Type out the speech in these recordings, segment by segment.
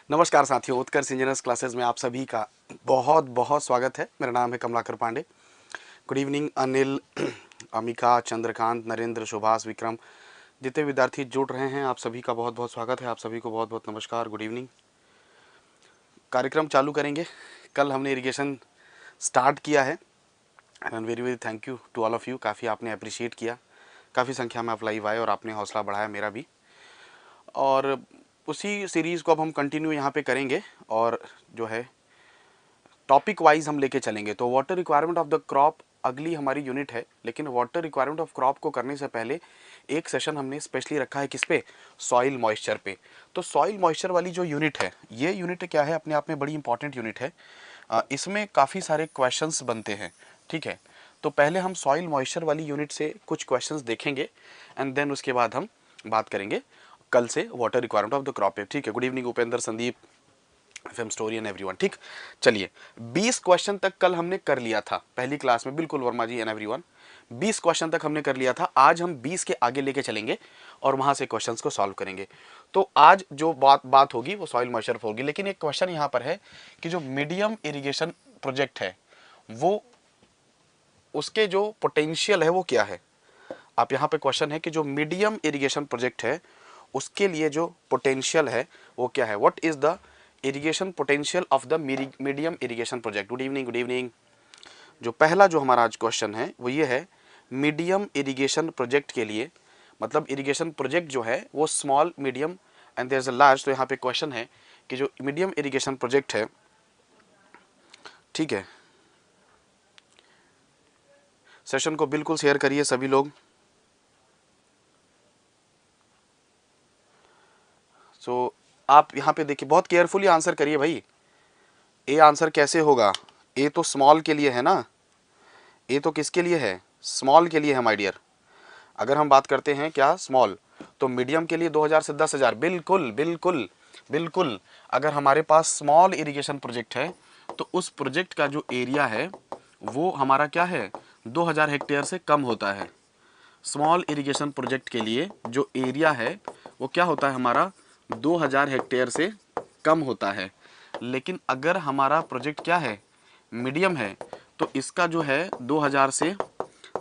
नमस्कार साथियों, उत्कर्ष engineers classes में आप सभी का बहुत बहुत स्वागत है। मेरा नाम है कमलाकर पांडे। गुड इवनिंग अनिल, अमिका, चंद्रकांत, नरेंद्र, सुभाष, विक्रम, जितने विद्यार्थी जुड़ रहे हैं आप सभी का बहुत बहुत स्वागत है। आप सभी को बहुत बहुत नमस्कार, गुड इवनिंग। कार्यक्रम चालू करेंगे। कल हमने इरिगेशन स्टार्ट किया है and very very thank you to all of you. काफ़ी आपने अप्रिशिएट किया, काफ़ी संख्या में आप लाइव आए और आपने हौसला बढ़ाया, मेरा भी। और उसी सीरीज़ को अब हम कंटिन्यू यहाँ पे करेंगे और जो है टॉपिक वाइज हम लेके चलेंगे। तो water requirement of the crop अगली हमारी यूनिट है, लेकिन वाटर रिक्वायरमेंट ऑफ क्रॉप को करने से पहले एक सेशन हमने स्पेशली रखा है किस पे, सॉइल मॉइस्चर पे। तो सॉइल मॉइस्चर वाली जो यूनिट है, ये यूनिट क्या है, अपने आप में बड़ी इंपॉर्टेंट यूनिट है। इसमें काफ़ी सारे क्वेश्चंस बनते हैं, ठीक है। तो पहले हम सॉइल मॉइस्चर वाली यूनिट से कुछ क्वेश्चंस देखेंगे एंड देन उसके बाद हम बात करेंगे कल से water requirement of the crop पे, ठीक है। Good evening Upendra, Sandeep, FM story and everyone, ठीक। चलिए 20 क्वेश्चन तक कल हमने कर लिया था पहली क्लास में, बिल्कुल वर्मा जी एंड एवरीवन। 20 क्वेश्चन तक हमने कर लिया था। आज हम 20 के आगे लेके चलेंगे और वहां से क्वेश्चंस को सॉल्व करेंगे। तो आज जो बात होगी वो सॉइल मॉइस्चर होगी। लेकिन एक क्वेश्चन यहाँ पर है कि जो मीडियम इरिगेशन प्रोजेक्ट है वो, उसके जो पोटेंशियल है वो क्या है। आप यहाँ पे क्वेश्चन है कि जो मीडियम इरिगेशन प्रोजेक्ट है उसके लिए जो पोटेंशियल है वो क्या है। What is the irrigation potential of the medium irrigation project. Good evening, good evening. जो पहला जो हमारा आज क्वेश्चन है वो ये है, मीडियम इरिगेशन प्रोजेक्ट के लिए, मतलब इरिगेशन प्रोजेक्ट जो है वो small, medium and there is a large. तो यहाँ पे क्वेश्चन है कि जो मीडियम इरिगेशन प्रोजेक्ट है, ठीक है, सेशन को बिल्कुल शेयर करिए सभी लोग। सो आप यहाँ पे देखिए, बहुत केयरफुली आंसर करिए भाई। ए आंसर कैसे होगा, ए तो स्मॉल के लिए है ना, ए तो किसके लिए है, स्मॉल के लिए है माय डियर। अगर हम बात करते हैं क्या स्मॉल, तो मीडियम के लिए 2000 से 10,000, बिल्कुल बिल्कुल बिल्कुल। अगर हमारे पास स्मॉल इरिगेशन प्रोजेक्ट है तो उस प्रोजेक्ट का जो एरिया है वो हमारा क्या है, 2000 हेक्टेयर से कम होता है। स्मॉल इरिगेशन प्रोजेक्ट के लिए जो एरिया है वो क्या होता है हमारा, 2000 हेक्टेयर से कम होता है। लेकिन अगर हमारा प्रोजेक्ट क्या है, मीडियम है, तो इसका जो है 2000 से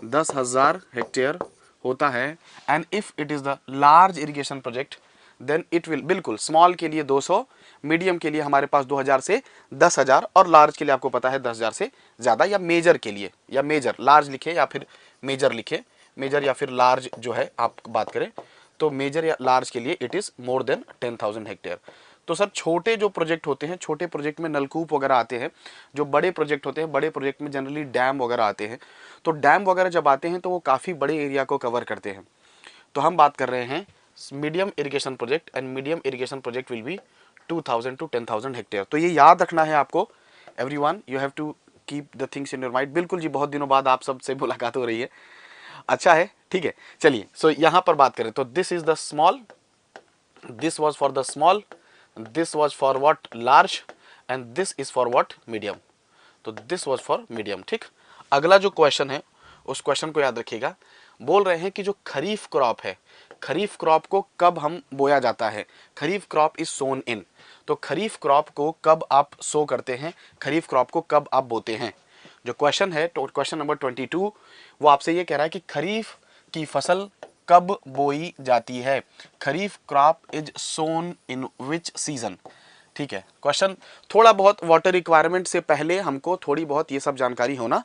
10,000 हेक्टेयर होता है। And if it is the large irrigation project then it will, बिल्कुल स्मॉल के लिए 200, मीडियम के लिए हमारे पास 2000 से 10,000 और लार्ज के लिए आपको पता है 10,000 से ज़्यादा, या मेजर के लिए, या मेजर, लार्ज लिखे या फिर मेजर लिखे, मेजर या फिर लार्ज जो है आप बात करें तो मेजर या लार्ज के लिए it is more than 10,000 hectare. तो सर छोटे जो प्रोजेक्ट होते हैं, छोटे प्रोजेक्ट में नलकूप वगैरह आते हैं। जो बड़े प्रोजेक्ट होते हैं, बड़े प्रोजेक्ट में जनरली डैम वगैरह आते हैं। तो डैम वगैरह जब आते हैं तो वो काफ़ी बड़े एरिया को कवर करते हैं। तो हम बात कर रहे हैं medium irrigation project, and medium irrigation project will be 2000 to 10,000 hectare. तो ये याद रखना है आपको everyone, you have to keep the things in your mind. बिल्कुल जी, बहुत दिनों बाद आप सबसे मुलाकात हो रही है, अच्छा है, ठीक है। चलिए सो यहाँ पर बात करें तो this is the small, this was for the small, this was for what large and this is for what medium. तो दिस वॉज फॉर मीडियम, ठीक। अगला जो क्वेश्चन है उस क्वेश्चन को याद रखिएगा। बोल रहे हैं कि जो खरीफ क्रॉप है, खरीफ क्रॉप को कब हम बोया जाता है, खरीफ क्रॉप इज सोन इन। तो खरीफ क्रॉप को कब आप सो करते हैं, खरीफ क्रॉप को कब आप बोते हैं। जो क्वेश्चन है, तो क्वेश्चन नंबर 22 वो आपसे ये कह रहा है कि खरीफ की फसल कब बोई जाती है, kharif crop is sown in which season, ठीक है। क्वेश्चन थोड़ा बहुत वाटर रिक्वायरमेंट से पहले हमको थोड़ी बहुत ये सब जानकारी होना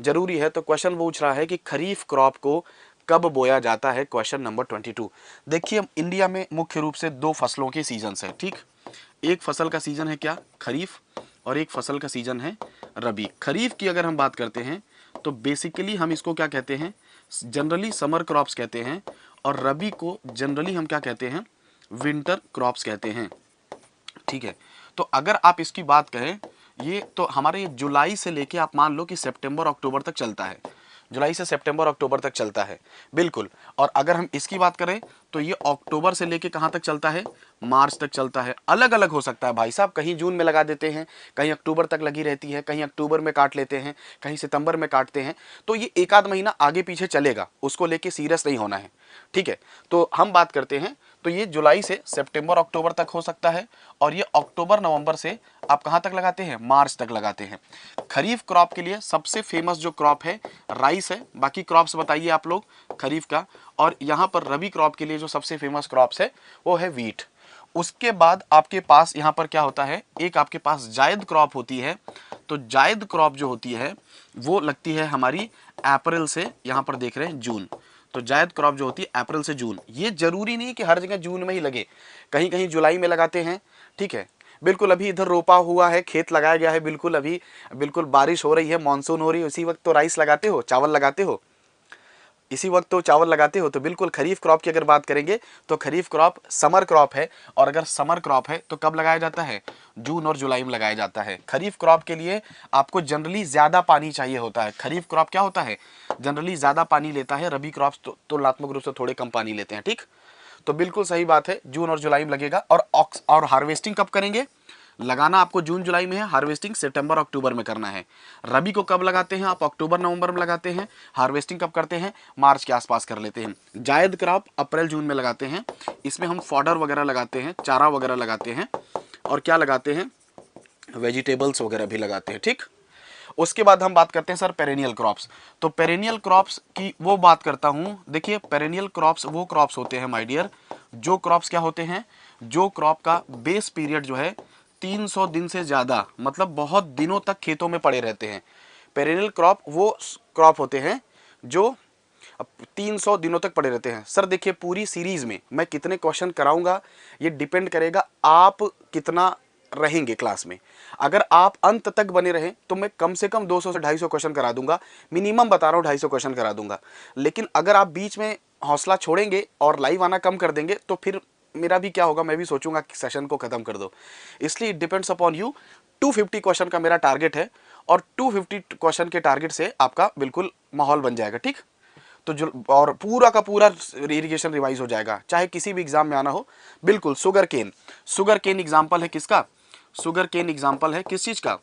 जरूरी है। तो क्वेश्चन पूछ रहा है कि खरीफ क्रॉप को कब बोया जाता है, क्वेश्चन नंबर 22। देखिए इंडिया में मुख्य रूप से दो फसलों के सीजन है, ठीक। एक फसल का सीजन है क्या, खरीफ, और एक फसल का सीजन है रबी। खरीफ की अगर हम बात करते हैं तो बेसिकली हम इसको क्या कहते हैं, जनरली समर क्रॉप्स कहते हैं, और रबी को जनरली हम क्या कहते हैं, विंटर क्रॉप्स कहते हैं, ठीक है। तो अगर आप इसकी बात करें, ये तो हमारे जुलाई से लेके आप मान लो कि सितंबर अक्टूबर तक चलता है, जुलाई से सितंबर अक्टूबर तक चलता है, बिल्कुल। और अगर हम इसकी बात करें तो ये अक्टूबर से लेके कहाँ तक चलता है, मार्च तक चलता है। अलग अलग हो सकता है भाई साहब, कहीं जून में लगा देते हैं, कहीं अक्टूबर तक लगी रहती है, कहीं अक्टूबर में काट लेते हैं, कहीं सितंबर में काटते हैं। तो ये एक आध महीना आगे पीछे चलेगा, उसको लेके सीरियस नहीं होना है, ठीक है। तो हम बात करते हैं तो ये जुलाई से सितंबर अक्टूबर तक हो सकता है, और ये अक्टूबर नवंबर से आप कहाँ तक लगाते हैं, मार्च तक लगाते हैं। खरीफ क्रॉप के लिए सबसे फेमस जो क्रॉप है राइस है। बाकी क्रॉप्स बताइए आप लोग खरीफ का। और यहाँ पर रबी क्रॉप के लिए जो सबसे फेमस क्रॉप्स है वो है वीट। उसके बाद आपके पास यहाँ पर क्या होता है, एक आपके पास जायद क्रॉप होती है। तो जायद क्रॉप जो होती है वो लगती है हमारी अप्रैल से, यहाँ पर देख रहे हैं जून। तो जायद क्रॉप जो होती है अप्रैल से जून। ये जरूरी नहीं कि हर जगह जून में ही लगे, कहीं कहीं जुलाई में लगाते हैं, ठीक है। बिल्कुल अभी इधर रोपा हुआ है, खेत लगाया गया है, बिल्कुल अभी बिल्कुल बारिश हो रही है, मानसून हो रही है, उसी वक्त तो राइस लगाते हो, चावल लगाते हो, इसी वक्त तो चावल लगाते हो। तो बिल्कुल खरीफ क्रॉप की अगर बात करेंगे तो खरीफ क्रॉप समर क्रॉप है, और अगर समर क्रॉप है तो कब लगाया जाता है, जून और जुलाई में लगाया जाता है। खरीफ क्रॉप के लिए आपको जनरली ज्यादा पानी चाहिए होता है। खरीफ क्रॉप क्या होता है, जनरली ज्यादा पानी लेता है। रबी क्रॉप तो तुलनात्मक रूप से थोड़े कम पानी लेते हैं, ठीक। तो बिल्कुल सही बात है, जून और जुलाई में लगेगा। और हार्वेस्टिंग कब करेंगे, लगाना आपको जून जुलाई में है, हार्वेस्टिंग सितंबर अक्टूबर में करना है। रबी को कब लगाते हैं आप, अक्टूबर नवंबर में लगाते हैं। हार्वेस्टिंग कब करते हैं, मार्च के आसपास कर लेते हैं। जायद क्रॉप अप्रैल जून में लगाते हैं। इसमें हम फॉडर वगैरह लगाते हैं, चारा वगैरह लगाते हैं, और क्या लगाते हैं, वेजिटेबल्स वगैरह भी लगाते हैं, ठीक। उसके बाद हम बात करते हैं सर पेरेनियल क्रॉप्स। तो पेरेनियल क्रॉप्स की वो बात करता हूं। देखिए पेरेनियल क्रॉप्स वो क्रॉप्स होते हैं माय डियर, जो क्रॉप्स क्या होते हैं, जो क्रॉप का बेस पीरियड जो है 300 दिन से ज्यादा, मतलब बहुत दिनों तक खेतों में पड़े रहते हैं। पेरेनियल क्रॉप वो क्रॉप होते हैं जो 300 दिनों तक पड़े रहते हैं। सर देखिए पूरी सीरीज में मैं कितने क्वेश्चन कराऊंगा ये डिपेंड करेगा आप कितना रहेंगे क्लास में। अगर आप अंत तक बने रहे तो मैं कम से कम 200 से 250 क्वेश्चन करा दूंगा, मिनिमम बता रहा हूँ 250 क्वेश्चन करा दूंगा। लेकिन अगर आप बीच में हौसला छोड़ेंगे और लाइव आना कम कर देंगे तो फिर मेरा भी क्या होगा, मैं भी सोचूंगा कि सेशन को खत्म कर दो। इसलिए it depends upon you. 250 question का मेरा टारगेट है, और 250 क्वेश्चन के टारगेट से आपका बिल्कुल माहौल बन जाएगा, ठीक। तो जो और पूरा का पूरा इरिगेशन रिवाइज हो जाएगा, चाहे किसी भी एग्जाम में आना हो। बिल्कुल sugarcane, sugarcane example है किसका, शुगर केन एग्जाम्पल है किस चीज का,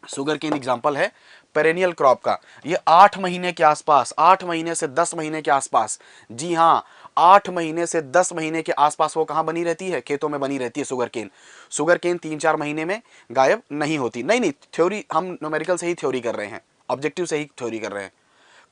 शुगर केन एग्जाम्पल है पेरेनियल क्रॉप का। ये 8 महीने के आसपास, 8 महीने से 10 महीने के आसपास, जी हाँ 8 महीने से 10 महीने के आसपास वो कहाँ बनी रहती है, खेतों में बनी रहती है शुगर केन। शुगर केन 3-4 महीने में गायब नहीं होती। नहीं, थ्योरी हम न्यूमेरिकल से ही थ्योरी कर रहे हैं, ऑब्जेक्टिव से ही थ्योरी कर रहे हैं,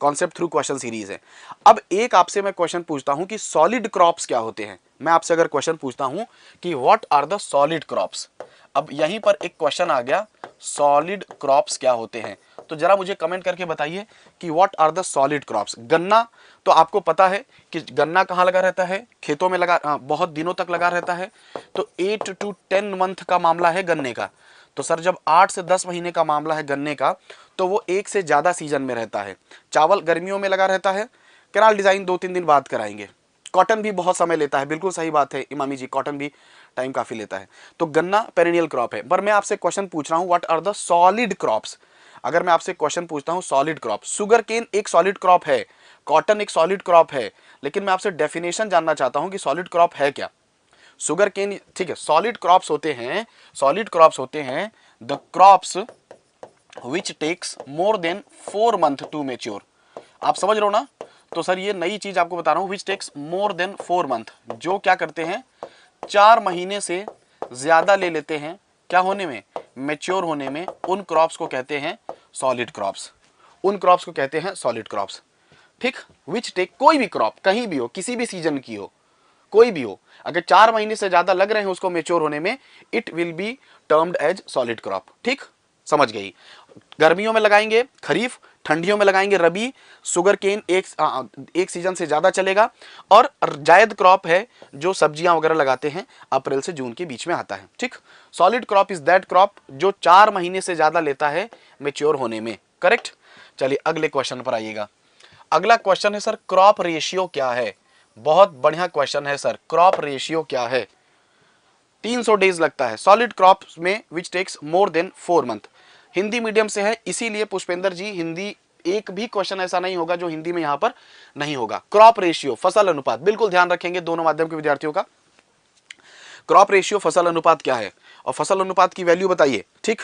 कॉन्सेप्ट थ्रू क्वेश्चन सीरीज है। अब एक आपसे मैं क्वेश्चन पूछता हूं कि सॉलिड क्रॉप्स क्या होते हैं। मैं आपसे अगर क्वेश्चन पूछता हूं कि what are the solid crops, अब यहीं पर एक क्वेश्चन आ गया, सॉलिड क्रॉप्स क्या होते हैं। तो जरा मुझे कमेंट करके बताइए कि what are the solid crops. गन्ना तो आपको पता है कि गन्ना कहाँ लगा रहता है, खेतों में लगा, बहुत दिनों तक लगा रहता है। तो 8 to 10 मंथ का मामला है गन्ने का। तो सर जब 8 से 10 महीने का मामला है गन्ने का, तो वो एक से ज्यादा सीजन में रहता है। चावल गर्मियों में लगा रहता है, कैनाल डिजाइन 2-3 दिन बाद कराएंगे। कॉटन भी बहुत समय लेता है, बिल्कुल सही बात है इमामी जी, कॉटन भी टाइम काफी लेता है। तो गन्ना पेरेनियल क्रॉप है। पर मैं आपसे क्वेश्चन पूछ रहा हूं what are the solid crops. अगर मैं आपसे क्वेश्चन पूछता हूं सॉलिड क्रॉप, शुगर केन एक सॉलिड क्रॉप है, कॉटन एक सॉलिड क्रॉप है, लेकिन मैं आपसे डेफिनेशन जानना चाहता हूं कि सॉलिड क्रॉप है क्या। शुगर केन ठीक है, सॉलिड क्रॉप्स होते हैं, सॉलिड क्रॉप्स होते हैं the crops which takes more than 4 month to mature. आप समझ रहे हो ना। तो सर ये नई चीज आपको बता रहा हूं, which takes more than 4 month, जो क्या करते हैं 4 महीने से ज्यादा ले लेते हैं क्या होने में, मेच्योर होने में। उन क्रॉप्स को कहते हैं सॉलिड क्रॉप्स, उन क्रॉप्स को कहते हैं सॉलिड क्रॉप्स, ठीक। विच टेक, कोई भी क्रॉप कहीं भी हो, किसी भी सीजन की हो, कोई भी हो, अगर 4 महीने से ज्यादा लग रहे हैं उसको मेच्योर होने में, it will be termed as solid crop, ठीक। समझ गई। गर्मियों में लगाएंगे खरीफ, ठंडियों में लगाएंगे रबी। शुगर केन एक सीजन से ज्यादा चलेगा। और जायद क्रॉप है जो सब्जियां वगैरह लगाते हैं, अप्रैल से जून के बीच में आता है, ठीक। Solid crop is that crop जो 4 महीने से ज्यादा लेता है मेच्योर होने में, करेक्ट। चलिए अगले क्वेश्चन पर आइएगा। अगला क्वेश्चन है सर क्रॉप रेशियो क्या है। बहुत बढ़िया क्वेश्चन है सर, क्रॉप रेशियो क्या है। 300 डेज लगता है सॉलिड क्रॉप्स में which takes more than 4 month. Hindi medium से है इसीलिए पुष्पेंद्र जी हिंदी, एक भी क्वेश्चन ऐसा नहीं होगा जो हिंदी में यहां पर नहीं होगा। क्रॉप रेशियो, फसल अनुपात, बिल्कुल ध्यान रखेंगे दोनों माध्यम के विद्यार्थियों का। क्रॉप रेशियो फसल अनुपात क्या है, और फसल अनुपात की वैल्यू बताइए, ठीक।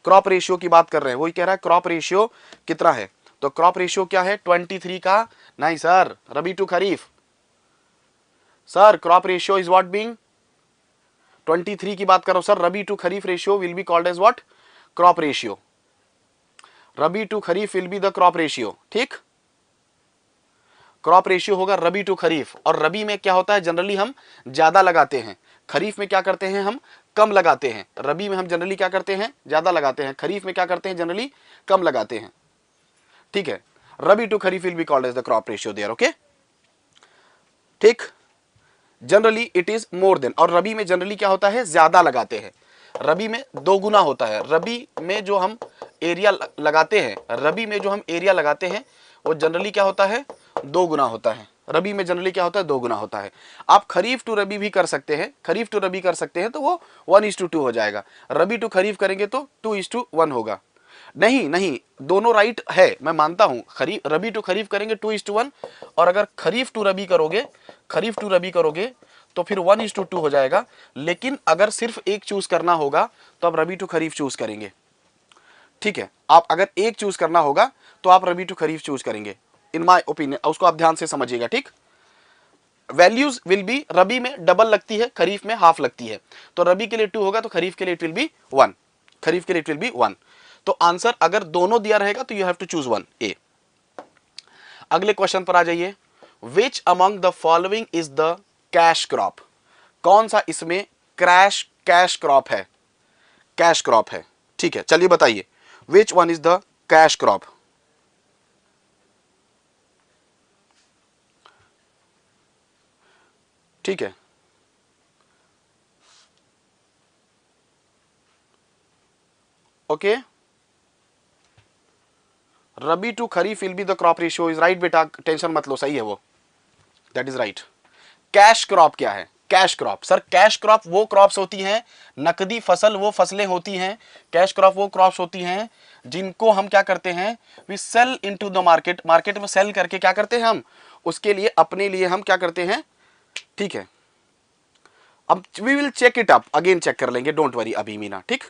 क्रॉप रेशियो की बात कर रहे हैं, वही कह रहा है क्रॉप रेशियो कितना है। तो क्रॉप रेशियो क्या है 23 का, नहीं sir rabi to kharif, sir crop ratio is what being 23 की बात करो sir, rabi to kharif ratio will be called as what, crop ratio. Rabi to kharif will be the crop ratio, ठीक। क्रॉप रेशियो होगा रबी टू खरीफ, और रबी में क्या होता है, जनरली हम ज्यादा लगाते हैं, खरीफ में क्या करते हैं हम कम लगाते हैं। रबी में हम जनरली क्या करते हैं, ज्यादा लगाते हैं, खरीफ में क्या करते हैं, जनरली कम लगाते हैं, ठीक है। Rabi to kharif will be called as the crop ratio there, okay, ठीक। Generally it is more than, और रबी में जनरली क्या होता है, ज्यादा लगाते हैं, रबी में दो गुना होता है। रबी में जो हम एरिया लगाते हैं, रबी में जो हम एरिया लगाते हैं वो जनरली क्या होता है, दो गुना होता है। रबी में जनरली क्या होता है, दो गुना होता है। आप खरीफ टू रबी भी कर सकते हैं, खरीफ टू रबी कर सकते हैं तो वो 1:2 हो जाएगा। रबी टू खरीफ करेंगे तो 2:1 होगा। नहीं नहीं, दोनों राइट है, मैं मानता हूं, खरीफ रबी टू खरीफ करेंगे 2:1, और अगर खरीफ टू रबी करोगे, खरीफ टू रबी करोगे तो फिर 1:2 हो जाएगा। लेकिन अगर सिर्फ एक चूज करना होगा तो आप रबी टू खरीफ चूज करेंगे, ठीक है। आप अगर एक चूज करना होगा तो आप रबी टू खरीफ चूज करेंगे, इन माय ओपिनियन। उसको आप ध्यान से समझिएगा, ठीक। वैल्यूज विल बी, रबी में डबल लगती है, खरीफ में हाफ लगती है, तो रबी के लिए 2 होगा तो खरीफ के लिए इट विल बी 1, खरीफ के लिए इट विल बी 1। तो आंसर अगर दोनों दिया रहेगा तो you have to choose 1, A. अगले क्वेश्चन पर आ जाइए। Which among the following is the cash crop, कौन सा इसमें कैश क्रॉप है, कैश क्रॉप है, ठीक है। चलिए बताइए, which one is the cash crop. ठीक है, okay. Rabi to kharif will be the crop ratio is right बेटा, टेंशन मत लो, सही है वो, that is right. Cash crop क्या है, cash crop, sir cash crop वो क्रॉप्स होती हैं, नकदी फसल वो फसलें होती हैं, कैश क्रॉप वो क्रॉप्स होती हैं जिनको हम क्या करते हैं, we sell into the market, market में सेल करके क्या करते हैं हम, उसके लिए अपने लिए हम क्या करते हैं, ठीक है। अब we will check it up again, check कर लेंगे, डोंट वरी अभी मीना, ठीक।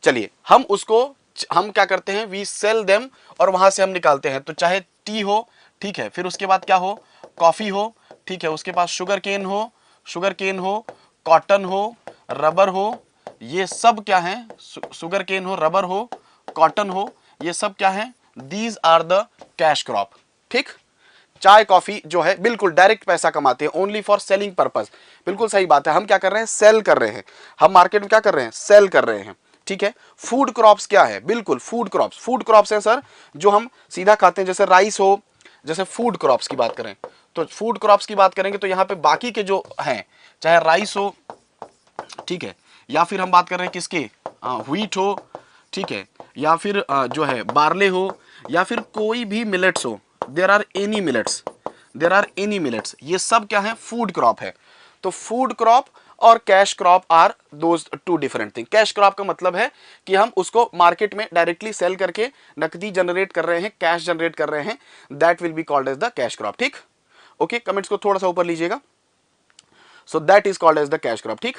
चलिए हम उसको, हम क्या करते हैं, वी सेल देम, और वहां से हम निकालते हैं। तो चाहे टी हो, ठीक है, फिर उसके बाद क्या हो, कॉफी हो, ठीक है, उसके पास शुगर केन हो, कॉटन हो, रबर हो, ये सब क्या है, शुगर केन हो, रबर हो, कॉटन हो, ये सब क्या है, these are the cash crop, ठीक। चाय कॉफी जो है बिल्कुल डायरेक्ट पैसा कमाते हैं, ओनली फॉर सेलिंग पर्पस, बिल्कुल सही बात है। हम क्या कर रहे हैं, सेल कर रहे हैं, हम मार्केट में क्या कर रहे हैं, सेल कर रहे हैं, ठीक है। फूड क्रॉप्स क्या है, बिल्कुल फूड क्रॉप्स है सर, जो हम सीधा खाते हैं, जैसे राइस हो, जैसे फूड क्रॉप्स की बात करें तो फूड क्रॉप्स की बात करेंगे तो यहाँ पे बाकी के जो हैं, चाहे राइस हो, ठीक है, या फिर हम बात कर रहे हैं किसके, व्हीट हो, ठीक है, या फिर जो है बार्ले हो, या फिर कोई भी मिलेट्स हो, देयर आर एनी मिलेट्स, ये सब क्या है, फूड क्रॉप है। तो फूड क्रॉप और cash crop are those two different thing. Cash crop का मतलब है कि हम उसको मार्केट में डायरेक्टली सेल करके नकदी जनरेट कर रहे हैं, कैश जनरेट कर रहे हैं, that will be called as the cash crop, ठीक। ओके, कमेंट्स को थोड़ा सा ऊपर लीजिएगा। So that is called as the cash crop, ठीक।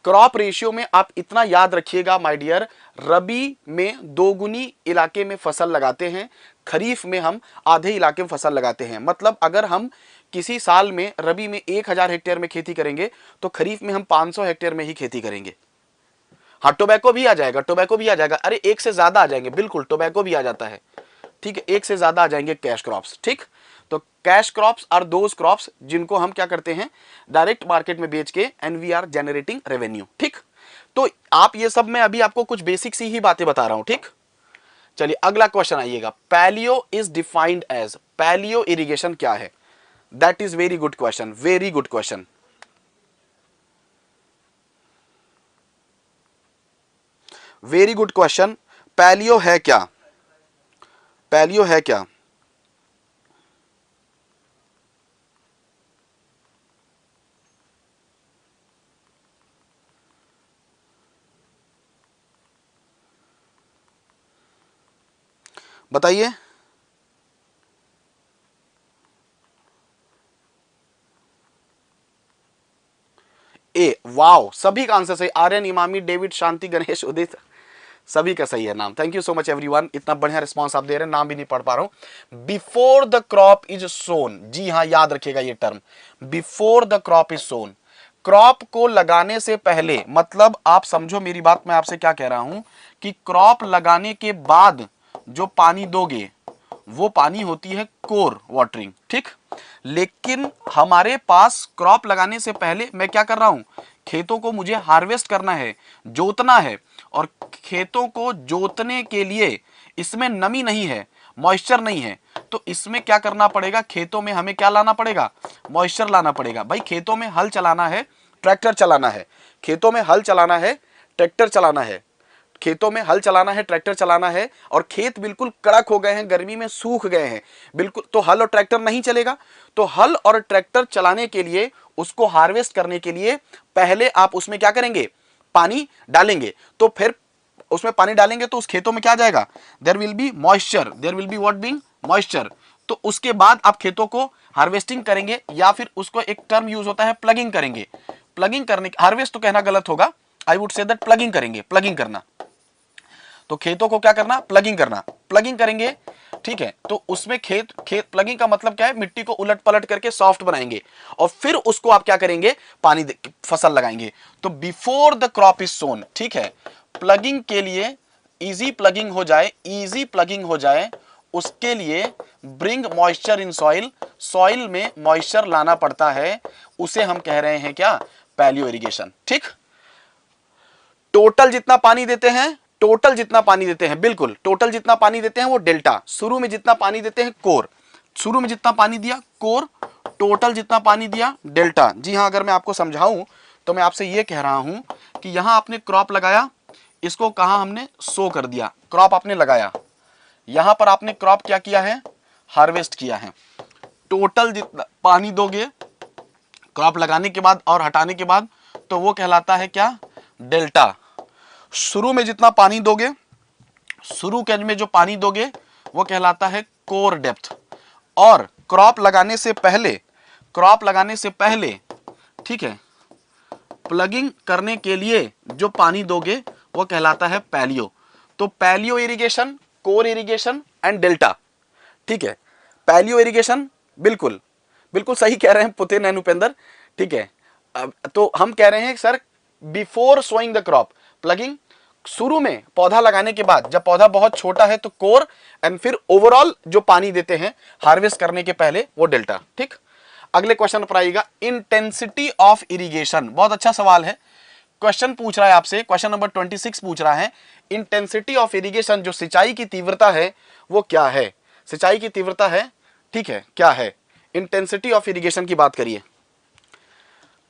क्रॉप रेशियो में आप इतना याद रखिएगा माय डियर, रबी में दोगुनी इलाके में फसल लगाते हैं, खरीफ में हम आधे इलाके में फसल लगाते हैं। मतलब अगर हम किसी साल में रबी में 1000 हेक्टेयर में खेती करेंगे तो खरीफ में हम 500 हेक्टेयर में ही खेती करेंगे। हाँ, टोबैको भी आ जाएगा, अरे एक से ज्यादा आ जाएंगे, बिल्कुल टोबैको भी आ जाता है, ठीक है, एक से ज्यादा आ जाएंगे कैश क्रॉप्स, ठीक। तो cash crops are those crops जिनको हम क्या करते हैं, डायरेक्ट मार्केट में बेच के and we are generating revenue, ठीक। तो आप ये सब, मैं अभी आपको कुछ बेसिक सी ही बातें बता रहा हूं, ठीक। चलिए अगला क्वेश्चन आइएगा, पैलियो इज डिफाइंड एज, पैलियो इरिगेशन क्या है, that is very good question, very good question. Very good question, पैलियो है क्या, पैलियो है क्या, बताइए। ए, वाओ, सभी का आंसर सही, आर्यन, इमामी, डेविड, शांति, गणेश, उदित, सभी का सही है नाम। Thank you so much everyone, इतना बढ़िया रिस्पांस आप दे रहे हैं, नाम भी नहीं पढ़ पा रहा हूं। Before the crop is sown, जी हाँ याद रखिएगा ये term, before the crop is sown. Crop को लगाने से पहले, मतलब आप समझो मेरी बात, मैं आपसे क्या कह रहा हूं कि क्रॉप लगाने के बाद जो पानी दोगे वो पानी होती है कोर वाटरिंग, ठीक। लेकिन हमारे पास क्रॉप लगाने से पहले मैं क्या कर रहा हूं, खेतों को मुझे हार्वेस्ट करना है, जोतना है, और खेतों को जोतने के लिए इसमें नमी नहीं है, मॉइस्चर नहीं है, तो इसमें क्या करना पड़ेगा, खेतों में हमें क्या लाना पड़ेगा, मॉइस्चर लाना पड़ेगा। भाई खेतों में हल चलाना है, ट्रैक्टर चलाना है, खेतों में हल चलाना है, ट्रैक्टर चलाना है, खेतों में हल चलाना है, ट्रैक्टर चलाना है, और खेत बिल्कुल कड़क हो गए हैं, गर्मी में सूख गए हैं बिल्कुल, तो हल और ट्रैक्टर नहीं चलेगा। तो हल और ट्रैक्टर चलाने के लिए, उसको हार्वेस्ट करने के लिए पहले आप उसमें क्या करेंगे, पानी डालेंगे। तो फिर उसमें पानी डालेंगे तो उस खेतों में क्या जाएगा, there will be moisture, there will be what being moisture. तो उसके बाद आप खेतों को हार्वेस्टिंग करेंगे, या फिर उसको एक टर्म यूज होता है प्लगिंग करेंगे। प्लगिंग करने, हार्वेस्ट तो कहना गलत होगा, I would say that plugging करेंगे, प्लगिंग करना। तो खेतों को क्या करना, प्लगिंग करना, प्लगिंग करेंगे, ठीक है। तो उसमें खेत प्लगिंग का मतलब क्या है, मिट्टी को उलट पलट करके सॉफ्ट बनाएंगे, और फिर उसको आप क्या करेंगे, पानी फसल लगाएंगे। तो बिफोर द क्रॉप इज सोन, ठीक है, प्लगिंग के लिए, इजी प्लगिंग हो जाए, इजी प्लगिंग हो जाए, उसके लिए bring moisture in soil, soil में मॉइस्चर लाना पड़ता है, उसे हम कह रहे हैं क्या, पैलियो इरिगेशन, ठीक। टोटल जितना पानी देते हैं, टोटल जितना पानी देते हैं, बिल्कुल टोटल जितना पानी देते हैं वो डेल्टा, शुरू में जितना पानी देते हैं कोर, शुरू में जितना पानी दिया कोर, टोटल जितना पानी दिया डेल्टा। जी हाँ, अगर मैं आपको समझाऊं तो मैं आपसे ये कह रहा हूं कि यहां आपने क्रॉप लगाया, इसको कहां हमने सो कर दिया, क्रॉप आपने लगाया, यहां पर आपने क्रॉप क्या किया है, हार्वेस्ट किया है। टोटल जितना पानी दोगे क्रॉप लगाने के बाद और हटाने के बाद, तो वो कहलाता है क्या, डेल्टा। शुरू में जितना पानी दोगे, शुरू के में जो पानी दोगे वो कहलाता है कोर डेप्थ। और क्रॉप लगाने से पहले, क्रॉप लगाने से पहले, ठीक है, प्लगिंग करने के लिए जो पानी दोगे वो कहलाता है पैलियो। तो पैलियो irrigation, core irrigation and delta, ठीक है। पैलियो इरिगेशन, बिल्कुल बिल्कुल सही कह रहे हैं पुतिन एंड उपेंद्र, ठीक है। तो हम कह रहे हैं sir before sowing the crop, ploughing शुरू में पौधा लगाने के बाद, जब पौधा बहुत छोटा है तो कोर, एंड फिर ओवरऑल जो पानी देते हैं हार्वेस्ट करने के पहले वो डेल्टा, ठीक। अगले क्वेश्चन पर आइएगा, इंटेंसिटी ऑफ इरिगेशन, बहुत अच्छा सवाल है। क्वेश्चन पूछ रहा है आपसे, क्वेश्चन नंबर 26 पूछ रहा है, इंटेंसिटी ऑफ इरिगेशन, जो सिंचाई की तीव्रता है वो क्या है, सिंचाई की तीव्रता है, ठीक है, क्या है, इंटेंसिटी ऑफ इरिगेशन की बात करिए।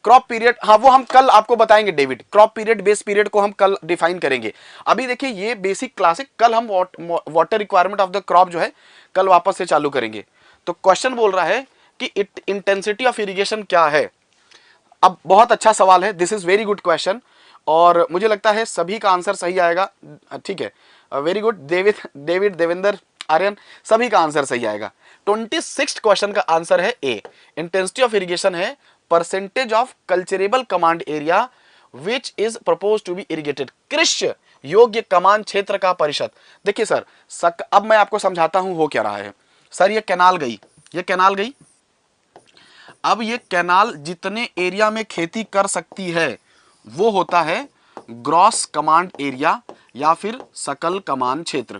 क्रॉप पीरियड, हाँ वो हम कल आपको बताएंगे David, crop period base period को हम कल डिफाइन करेंगे। अभी देखिए ये बेसिक क्लास है, कल हम water requirement of the crop जो है कल वापस से चालू करेंगे। तो क्वेश्चन बोल रहा है कि इंटेंसिटी ऑफ इरिगेशन क्या है। अब बहुत अच्छा सवाल है, this is very good question, और मुझे लगता है सभी का आंसर सही आएगा, ठीक है, very good. David, Devendra, Aryan, सभी का आंसर सही आएगा। 26 क्वेश्चन का आंसर है ए, इंटेंसिटी ऑफ इरिगेशन है percentage of culturable command area which is propose to be irrigated, कृषि योग्य कमान क्षेत्र का परिषद। देखिए सर, अब मैं आपको समझाता हूं हो क्या रहा है। सर ये कैनाल गई, ये कैनाल गई, अब ये कैनाल जितने एरिया में खेती कर सकती है वो होता है ग्रॉस कमांड एरिया या फिर सकल कमान क्षेत्र,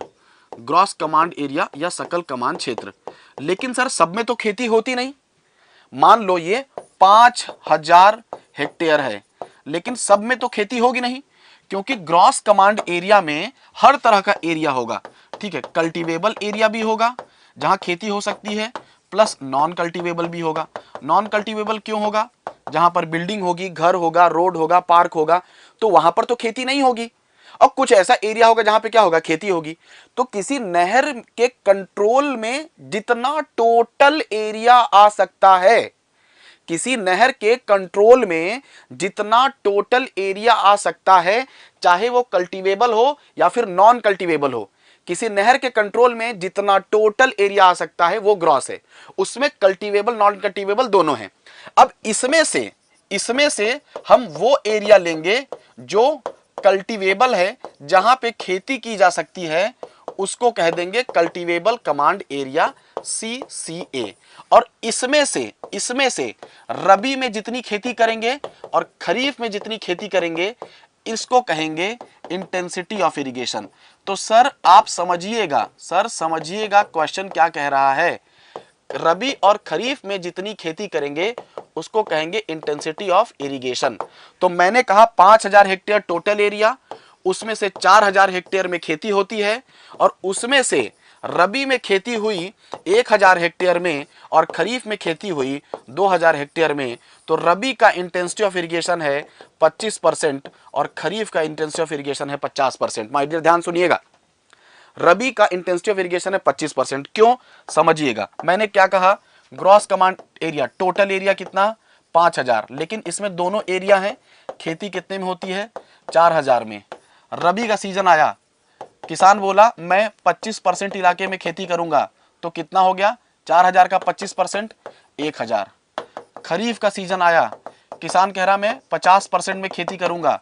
ग्रॉस कमांड एरिया या सकल कमान क्षेत्र। लेकिन सर सब में तो खेती होती नहीं, मान लो ये 5000 हेक्टेयर है, लेकिन सब में तो खेती होगी नहीं, क्योंकि ग्रॉस कमांड एरिया में हर तरह का एरिया होगा, ठीक है। कल्टीवेबल एरिया भी होगा जहां खेती हो सकती है, प्लस नॉन कल्टीवेबल भी होगा। नॉन कल्टीवेबल क्यों होगा, जहां पर बिल्डिंग होगी, घर होगा, रोड होगा, पार्क होगा, तो वहां पर तो खेती नहीं होगी। और कुछ ऐसा एरिया होगा जहां पे क्या होगा, खेती होगी। तो किसी नहर के कंट्रोल में जितना टोटल एरिया आ सकता है, किसी नहर के कंट्रोल में जितना टोटल एरिया आ सकता है, चाहे वो कल्टीवेबल हो या फिर नॉन कल्टीवेबल हो, किसी नहर के कंट्रोल में जितना टोटल एरिया आ सकता है वो ग्रॉस है। उसमें कल्टीवेबल नॉन कल्टीवेबल दोनों हैं। अब इसमें से हम वो एरिया लेंगे जो कल्टीवेबल है, जहां पे खेती की जा सकती है, उसको कह देंगे कल्टीवेबल कमांड एरिया, CCA। और इसमें से रबी में जितनी खेती करेंगे और खरीफ में जितनी खेती करेंगे, इसको कहेंगे इंटेंसिटी ऑफ इरिगेशन। तो सर आप समझिएगा, क्वेश्चन क्या कह रहा है। रबी और खरीफ में जितनी खेती करेंगे उसको कहेंगे इंटेंसिटी ऑफ इरिगेशन। तो मैंने कहा 5000 हेक्टेयर टोटल एरिया, उसमें से 4000 हेक्टेयर में खेती होती है, और उसमें से रबी में खेती हुई 1000 हेक्टेयर में और खरीफ में खेती हुई 2000 हेक्टेयर में। तो रबी का इंटेंसिटी ऑफ इरिगेशन है 25% और खरीफ का इंटेंसिटी ऑफ इरिगेशन है 50%। माय डियर ध्यान सुनिएगा, रबी का इंटेंसिटी ऑफ इरिगेशन है 25%। क्यों, समझिएगा। मैंने क्या कहा, gross command area, total area कितना 5000, लेकिन इसमें दोनों एरिया हैं, खेती कितने में होती है 4000 में। रबी का सीजन आया, किसान बोला मैं 25% इलाके में खेती करूंगा, तो कितना हो गया 4000 का 25% 1000। खरीफ का सीजन आया, किसान कह रहा मैं 50% में खेती करूंगा,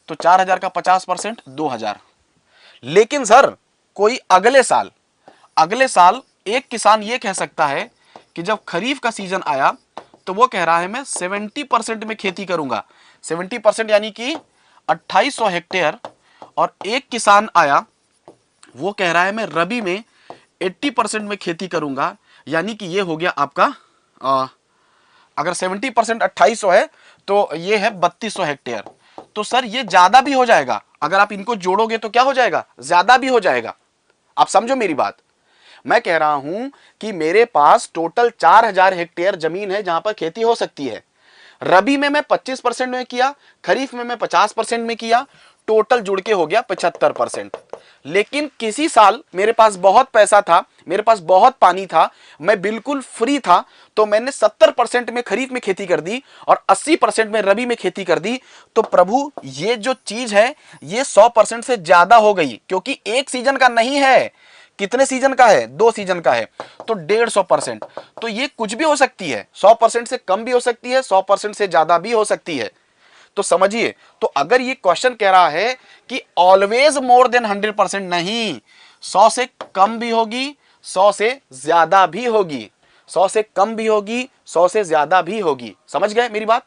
तो 4000 का 50% 2000। लेकिन सर कोई अगले साल एक किसान ये कह सकता है कि जब खरीफ का सीजन आया तो वो कह रहा है मैं 70% में खेती करूंगा, 70% यानी कि 2800 हेक्टेयर। और एक किसान आया, वो कह रहा है मैं रबी में 80% में खेती करूंगा, यानी कि ये हो गया आपका अगर 70% 2800 है तो ये है 3200 हेक्टेयर। तो सर ये ज्यादा भी हो जाएगा, अगर आप इनको जोड़ोगे तो क्या हो जाएगा, ज्यादा भी हो जाएगा। आप समझो मेरी बात, मैं कह रहा हूं कि मेरे पास टोटल 4000 हेक्टेयर जमीन है जहां पर खेती हो सकती है। रबी में मैं 25% में किया, खरीफ में मैं 50% में किया, टोटल जुड़ के हो गया 75%। लेकिन किसी साल मेरे पास बहुत पैसा था, मेरे पास बहुत पानी था, मैं बिल्कुल फ्री था, तो मैंने 70% में खरीफ में खेती कर दी और 80% में रबी में खेती कर दी। तो प्रभु ये जो चीज है ये 100% से ज्यादा हो गई, क्योंकि एक सीजन का नहीं है। कितने सीजन का है, 2 सीजन का है, तो 150%। तो ये कुछ भी हो सकती है, 100% से कम भी हो सकती है, 100% से ज्यादा भी हो सकती है। तो समझिए, तो अगर ये क्वेश्चन कह रहा है कि ऑलवेज मोर देन 100%, नहीं, 100 से कम भी होगी, 100 से ज्यादा भी होगी, 100 से कम भी होगी, 100 से ज्यादा भी होगी। समझ गए मेरी बात,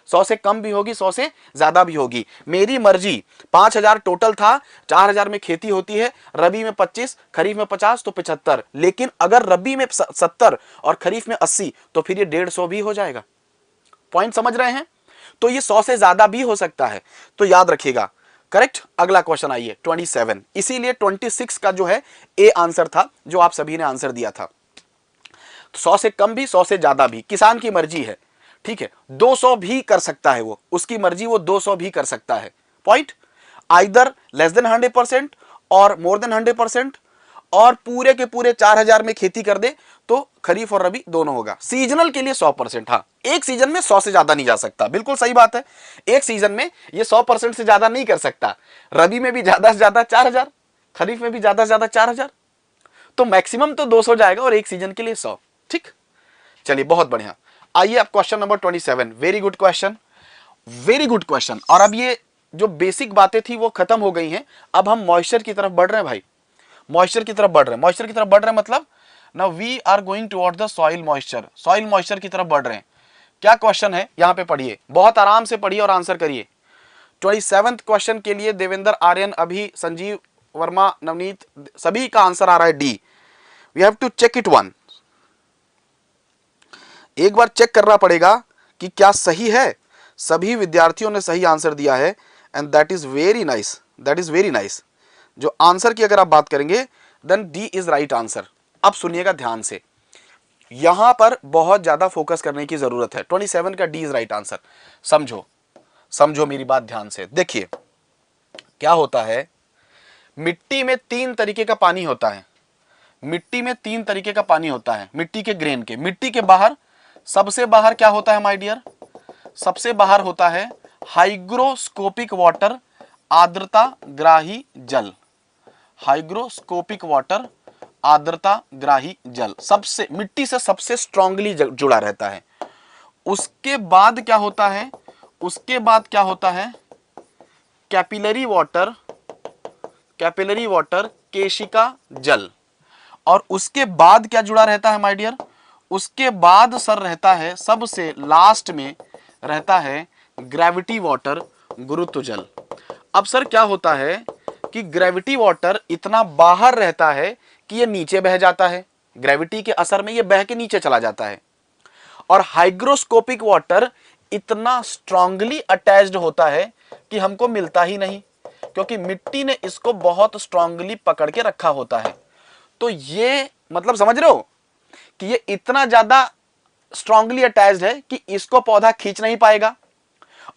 100 से कम भी होगी, 100 से ज्यादा भी होगी, मेरी मर्जी। 5000 टोटल था, 4000 में खेती होती है, रबी में 25, खरीफ में 50, तो 75। लेकिन अगर रबी में 70 और खरीफ में 80, तो फिर ये 150 भी हो जाएगा। पॉइंट समझ रहे हैं, तो ये 100 से ज्यादा भी हो सकता है, तो याद रखिएगा। करेक्ट, अगला क्वेश्चन आइए 27। इसीलिए 26 का जो है ए आंसर था, जो आप सभी ने आंसर दिया था। 100 से कम भी, 100 से ज्यादा भी, किसान की मर्जी है, ठीक है। 200 भी कर सकता है, वो उसकी मर्जी, वो 200 भी कर सकता है। पॉइंट, आइदर लेस देन 100% और मोर देन 100%, और पूरे के पूरे 4000 में खेती कर दे तो खरीफ और रबी दोनों होगा। सीजनल के लिए 100%, हाँ, एक सीजन में 100 से ज्यादा नहीं जा सकता, बिल्कुल सही बात है। एक सीजन में ये 100% से ज्यादा नहीं कर सकता। रबी में भी ज्यादा से ज्यादा 4000, खरीफ में भी ज्यादा से ज्यादा 4000, तो मैक्सिमम तो 200 जाएगा और एक सीजन के लिए 100। ठीक, चलिए बहुत बढ़िया। आइए अब question number 27। Very good question, very good question. और अब ये जो बेसिक बातें थी वो खत्म हो गई हैं, अब हम मॉइस्चर की तरफ बढ़ रहे हैं भाई, मॉइस्चर की तरफ बढ़ रहे हैं। मॉइस्चर की तरफ बढ़ रहे हैं मतलब now we are going toward the soil moisture, soil moisture की तरफ बढ़ रहे हैं। क्या क्वेश्चन है यहां पे पढ़िए, बहुत आराम से पढ़िए और आंसर करिए। 27th क्वेश्चन के लिए देवेंद्र, आर्यन, अभी, संजीव वर्मा, नवनीत, सभी का आंसर आ रहा है D. We have to check it one, एक बार चेक करना पड़ेगा कि क्या सही है। सभी विद्यार्थियों ने सही आंसर दिया है, and that is very nice, that is very nice. जो आंसर की अगर आप बात करेंगे then D is right answer. अब सुनिएगा ध्यान से, यहां पर बहुत ज्यादा फोकस करने की जरूरत है। 27 का डी इज राइट आंसर। समझो, समझो मेरी बात ध्यान से। देखिए क्या होता है, मिट्टी में 3 तरीके का पानी होता है, मिट्टी में 3 तरीके का पानी होता है, मिट्टी के ग्रेन के। मिट्टी के बाहर, सबसे बाहर क्या होता है माय डियर, सबसे बाहर होता है हाइग्रोस्कोपिक वाटर, आर्द्रता ग्राही जल। हाइग्रोस्कोपिक वाटर, आर्द्रता ग्राही जल, सबसे मिट्टी से सबसे स्ट्रांगली जुड़ा रहता है। उसके बाद क्या होता है, उसके बाद क्या होता है, कैपिलरी वाटर, कैपिलरी वाटर केशिका जल। और उसके बाद क्या जुड़ा रहता है माय डियर, उसके बाद सर रहता है सबसे लास्ट में रहता है ग्रेविटी वाटर, गुरुत्व जल। अब सर क्या होता है कि ग्रेविटी वाटर इतना बाहर रहता है कि ये नीचे बह जाता है, ग्रेविटी के असर में ये बह के नीचे चला जाता है। और हाइग्रोस्कोपिक वाटर इतना स्ट्रांगली अटैच्ड होता है कि हमको मिलता ही नहीं, क्योंकि मिट्टी ने इसको बहुत स्ट्रांगली पकड़ के रखा होता है। तो ये मतलब समझ रहे हो कि ये इतना ज्यादा स्ट्रांगली अटैच्ड है कि इसको पौधा खींच नहीं पाएगा।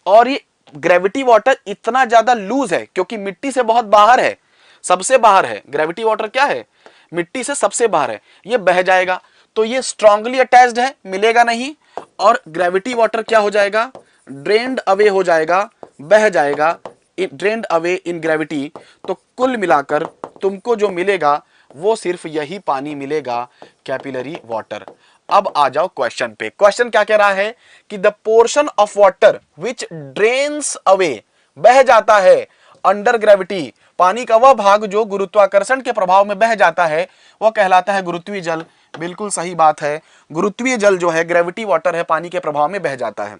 और ये ग्रेविटी वाटर इतना ज्यादा लूज है क्योंकि मिट्टी से बहुत बाहर है, सबसे बाहर है। ग्रेविटी वाटर क्या है, मिट्टी से सबसे बाहर है, ये बह जाएगा। तो ये स्ट्रांगली अटैच्ड है, मिलेगा नहीं। और ग्रेविटी वाटर क्या हो जाएगा, ड्रेन्ड अवे हो जाएगा, बह जाएगा, ड्रेन्ड अवे इन ग्रेविटी। तो कुल मिलाकर तुमको जो मिलेगा वो सिर्फ यही पानी मिलेगा, कैपिलरी वाटर। अब आ जाओ क्वेश्चन पे। क्वेश्चन क्या कह रहा है कि the portion of water which drains away, बह जाता है अंडर ग्रेविटी, पानी का वह भाग जो गुरुत्वाकर्षण के प्रभाव में बह जाता है वह कहलाता है गुरुत्वीय जल। बिल्कुल सही बात है, गुरुत्वीय जल जो है ग्रेविटी वाटर है, पानी के प्रभाव में बह जाता है।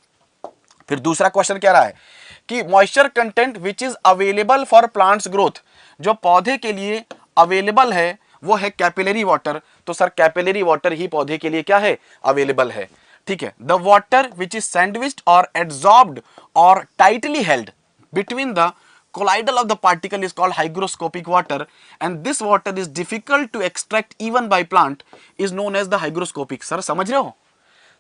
फिर दूसरा क्वेश्चन कह रहा है कि moisture content which is available for plants growth, जो पौधे के लिए अवेलेबल है वो है कैपिलरी वाटर। तो सर कैपिलरी वाटर ही पौधे के लिए क्या है, अवेलेबल है। ठीक है, the water which is sandwiched और एब्जॉर्ब्ड और tightly held between the colloidal of the particle is called hygroscopic water, and this water is difficult to extract even by plant is known as the hygroscopic। Sir समझ रहे हो,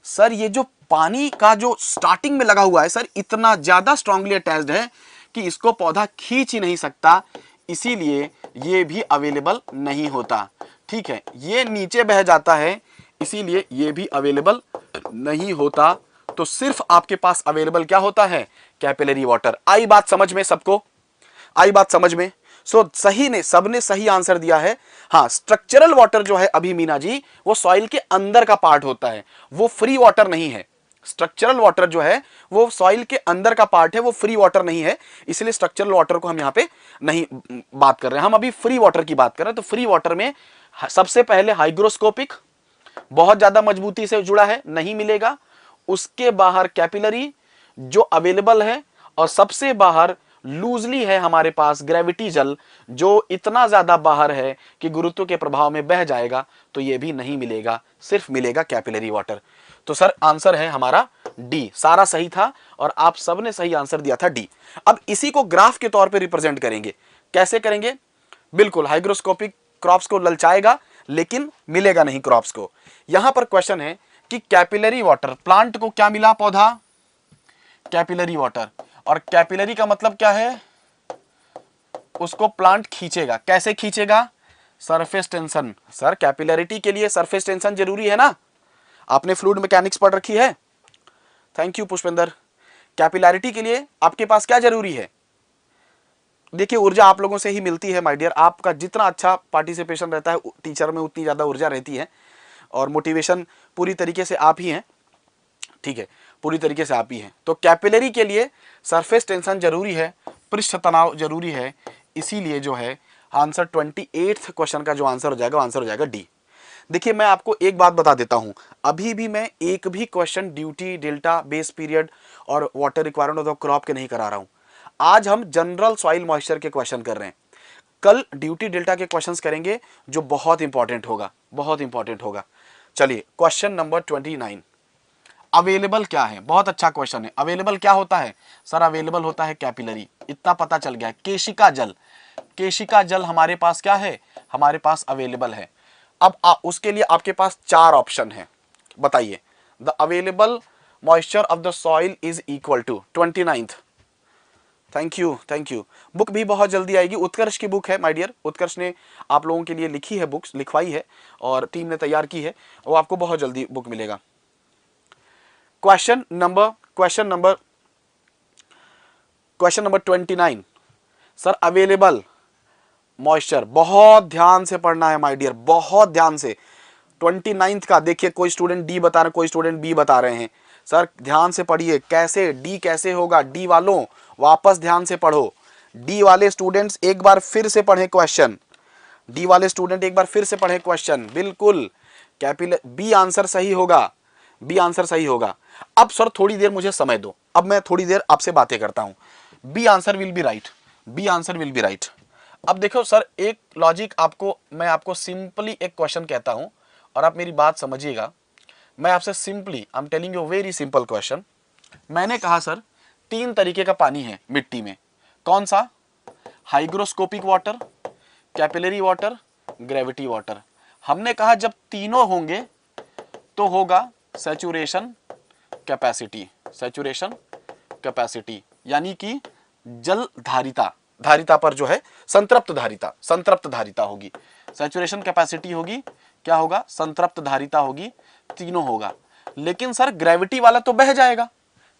sir ये जो पानी का जो स्टार्टिंग में लगा हुआ है सर, इतना ज्यादा स्ट्रांगली अटैच्ड है कि इसको पौधा खींच ही नहीं सकता, इसीलिए ये भी अवेलेबल नहीं होता। ठीक है, ये नीचे बह जाता है, इसीलिए ये भी अवेलेबल नहीं होता। तो सिर्फ आपके पास अवेलेबल क्या होता है, कैपिलरी वाटर। आई बात समझ में सबको, आई बात समझ में। सो सही ने, सबने सही आंसर दिया है। हाँ, स्ट्रक्चरल वाटर जो है अभी मीना जी, वो सॉइल के अंदर का पार्ट होता है, वो फ्री वाटर नहीं है। स्ट्रक्चरल वाटर जो है वो सॉइल के अंदर का पार्ट है, वो फ्री वाटर नहीं है, इसलिए स्ट्रक्चरल वाटर को हम यहाँ पे नहीं बात कर रहे हैं, हम अभी फ्री वाटर की बात कर रहे हैं। तो फ्री वाटर में सबसे पहले हाइग्रोस्कोपिक बहुत ज्यादा मजबूती से जुड़ा है, नहीं मिलेगा। उसके बाहर कैपिलरी जो अवेलेबल है, और सबसे बाहर लूजली है हमारे पास ग्रेविटी जल जो इतना ज्यादा बाहर है कि गुरुत्व के प्रभाव में बह जाएगा। तो ये भी नहीं मिलेगा, सिर्फ मिलेगा कैपिलरी वाटर। तो सर आंसर है हमारा डी, सारा सही था और आप सबने सही आंसर दिया था डी। अब इसी को ग्राफ के तौर पे रिप्रेजेंट करेंगे, कैसे करेंगे, बिल्कुल हाइग्रोस्कोपिक क्रॉप्स को ललचाएगा लेकिन मिलेगा नहीं क्रॉप्स को। यहां पर क्वेश्चन है कि कैपिलरी वाटर, प्लांट को क्या मिला, पौधा कैपिलरी वाटर, और कैपिलरी का मतलब क्या है, उसको प्लांट खींचेगा। कैसे खींचेगा, सरफेस टेंशन। सर कैपिलरिटी के लिए सरफेस टेंशन जरूरी है ना, आपने फ्लूइड मैकेनिक्स पढ़ रखी है। Thank you Pushpendra. कैपिलरिटी के लिए आपके पास क्या जरूरी है, देखिए ऊर्जा आप लोगों से ही मिलती है माय डियर। आपका जितना अच्छा पार्टिसिपेशन रहता है टीचर में, उतनी ज्यादा ऊर्जा रहती है, और मोटिवेशन पूरी तरीके से आप ही हैं। ठीक है, पूरी तरीके से आप ही हैं। तो कैपिलरी के लिए सरफेस टेंशन जरूरी है, पृष्ठ तनाव जरूरी है, इसीलिए जो है आंसर 28 क्वेश्चन का जो आंसर हो जाएगा, आंसर हो जाएगा डी। देखिए मैं आपको एक बात बता देता हूं, अभी भी मैं एक भी question duty, delta, base period और water requirement of the crop के नहीं करा रहा हूं। आज हम जनरल सॉइल मॉइस्चर के क्वेश्चन कर रहे हैं, कल ड्यूटी डेल्टा के क्वेश्चंस करेंगे जो बहुत इंपॉर्टेंट होगा, बहुत इंपॉर्टेंट होगा। चलिए क्वेश्चन नंबर 29, अवेलेबल क्या है, बहुत अच्छा क्वेश्चन है। अवेलेबल क्या होता है सर, अवेलेबल होता है कैपिलरी, इतना पता चल गया। केशिका जल, केशिका जल हमारे पास क्या है, हमारे पास अवेलेबल है। अब उसके लिए आपके पास 4 ऑप्शन है, बताइए। The available moisture of the soil is equal to 29th। Thank you, thank you. Book भी बहुत जल्दी आएगी, उत्कर्ष की बुक है माय डियर, उत्कर्ष ने आप लोगों के लिए लिखी है, बुक्स लिखवाई है और टीम ने तैयार की है, वो आपको बहुत जल्दी बुक मिलेगा। Question number 29 sir, available moisture, बहुत ध्यान से पढ़ना है माय डियर, बहुत ध्यान से। 29th का देखिए, कोई स्टूडेंट डी बता रहे हैं, कोई स्टूडेंट बी बता रहे हैं। सर ध्यान से पढ़िए, कैसे डी कैसे होगा, डी वालों वापस ध्यान से पढ़ो, डी वाले स्टूडेंट्स एक बार फिर से पढ़ें क्वेश्चन, डी वाले स्टूडेंट एक बार फिर से पढ़ें क्वेश्चन, बिल्कुल कैपिलरी बी आंसर सही होगा, बी आंसर सही होगा। अब सर थोड़ी देर मुझे समय दो, अब मैं थोड़ी देर आपसे बातें करता हूं। B answer will be right, B answer will be right. अब देखो सर, एक लॉजिक आपको, मैं आपको सिंपली एक क्वेश्चन कहता हूं और आप मेरी बात समझिएगा। मैं आपसे simply, I am telling you very simple question. मैंने कहा सर 3 तरीके का पानी है मिट्टी में, कौन सा? Hygroscopic water, capillary water, gravity water. हमने कहा जब तीनों होंगे तो होगा सैचुरेशन कैपेसिटी, सैचुरेशन कैपेसिटी, यानी कि जल धारिता, धारिता पर जो है संतृप्त धारिता, संतृप्त धारिता होगी। सैचुरेशन कैपेसिटी होगी, क्या होगा? संतृप्त धारिता होगी, तीनों होगा। लेकिन सर ग्रेविटी वाला तो बह जाएगा,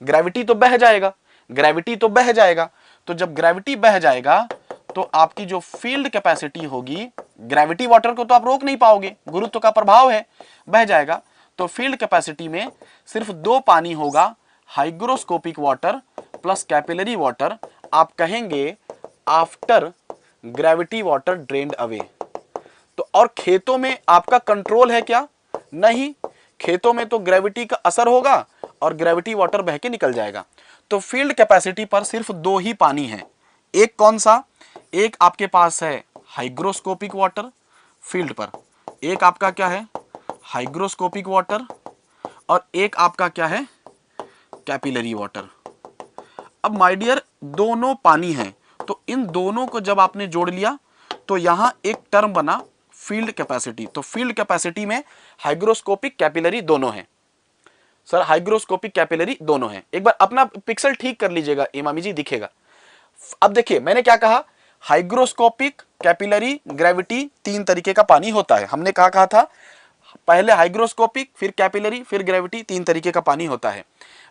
ग्रेविटी तो बह जाएगा, ग्रेविटी तो बह जाएगा। तो जब ग्रेविटी बह जाएगा तो आपकी जो फील्ड कैपेसिटी होगी, ग्रेविटी वाटर को तो आप रोक नहीं पाओगे, गुरुत्व का प्रभाव है, बह जाएगा। तो फील्ड कैपेसिटी में सिर्फ 2 पानी होगा, hygroscopic water plus capillary water. आप कहेंगे after gravity water drained away. तो और खेतों में आपका कंट्रोल है क्या? नहीं, खेतों में तो ग्रेविटी का असर होगा और ग्रेविटी वाटर बह के निकल जाएगा। तो फील्ड कैपेसिटी पर सिर्फ 2 ही पानी है। एक कौन सा? एक आपके पास है हाइग्रोस्कोपिक वाटर फील्ड पर, एक आपका क्या है? हाइग्रोस्कोपिक वाटर, और एक आपका क्या है? Capillary water. अब माय डियर, दोनों पानी हैं, तो इन दोनों को जब आपने जोड़ लिया तो यहां एक टर्म बना फील्ड कैपेसिटी। तो फील्ड कैपेसिटी में हाइग्रोस्कोपिक कैपिलरी दोनों हैं। सर हाइग्रोस्कोपिक कैपिलरी दोनों हैं। एक बार अपना पिक्सल ठीक कर लीजिएगा इमामी जी, दिखेगा। अब देखिए मैंने क्या कहा, हाइग्रोस्कोपिक, कैपिलरी, ग्रेविटी, 3 तरीके का पानी होता है। हमने कहा था पहले हाइग्रोस्कोपिक, फिर कैपिलरी, फिर ग्रेविटी, 3 तरीके का पानी होता है।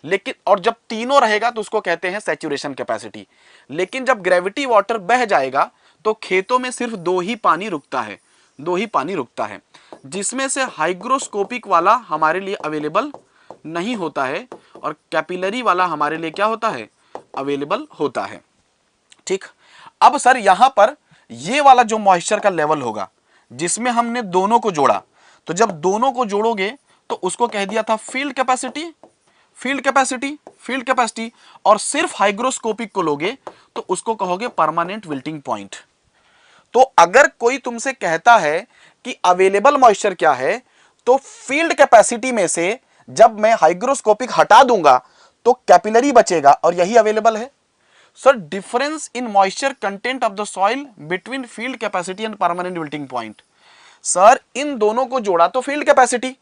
लेकिन और जब तीनों रहेगा तो उसको कहते हैं सैचुरेशन कैपेसिटी। लेकिन जब ग्रेविटी वाटर बह जाएगा तो खेतों में सिर्फ 2 ही पानी रुकता है, 2 ही पानी रुकता है, जिसमें से हाइग्रोस्कोपिक वाला हमारे लिए अवेलेबल नहीं होता है और कैपिलरी वाला हमारे लिए क्या होता है? अवेलेबल होता है। ठीक। अब सर यहां पर ये वाला जो मॉइस्चर का लेवल होगा जिसमें हमने दोनों को जोड़ा, तो जब दोनों को जोड़ोगे तो उसको कह दिया था field capacity, field capacity, field capacity. और सिर्फ हाइग्रोस्कोपिक को लोगे तो उसको कहोगे परमानेंट विल्टिंग पॉइंट। तो अगर कोई तुमसे कहता है कि अवेलेबल मॉइस्चर क्या है, तो फील्ड कैपेसिटी में से जब मैं हाइग्रोस्कोपिक हटा दूंगा तो कैपिलरी बचेगा और यही अवेलेबल है। Sir difference in moisture content of the soil between field capacity and permanent wilting point. Sir इन दोनों को जोड़ा तो फील्ड कैपेसिटी,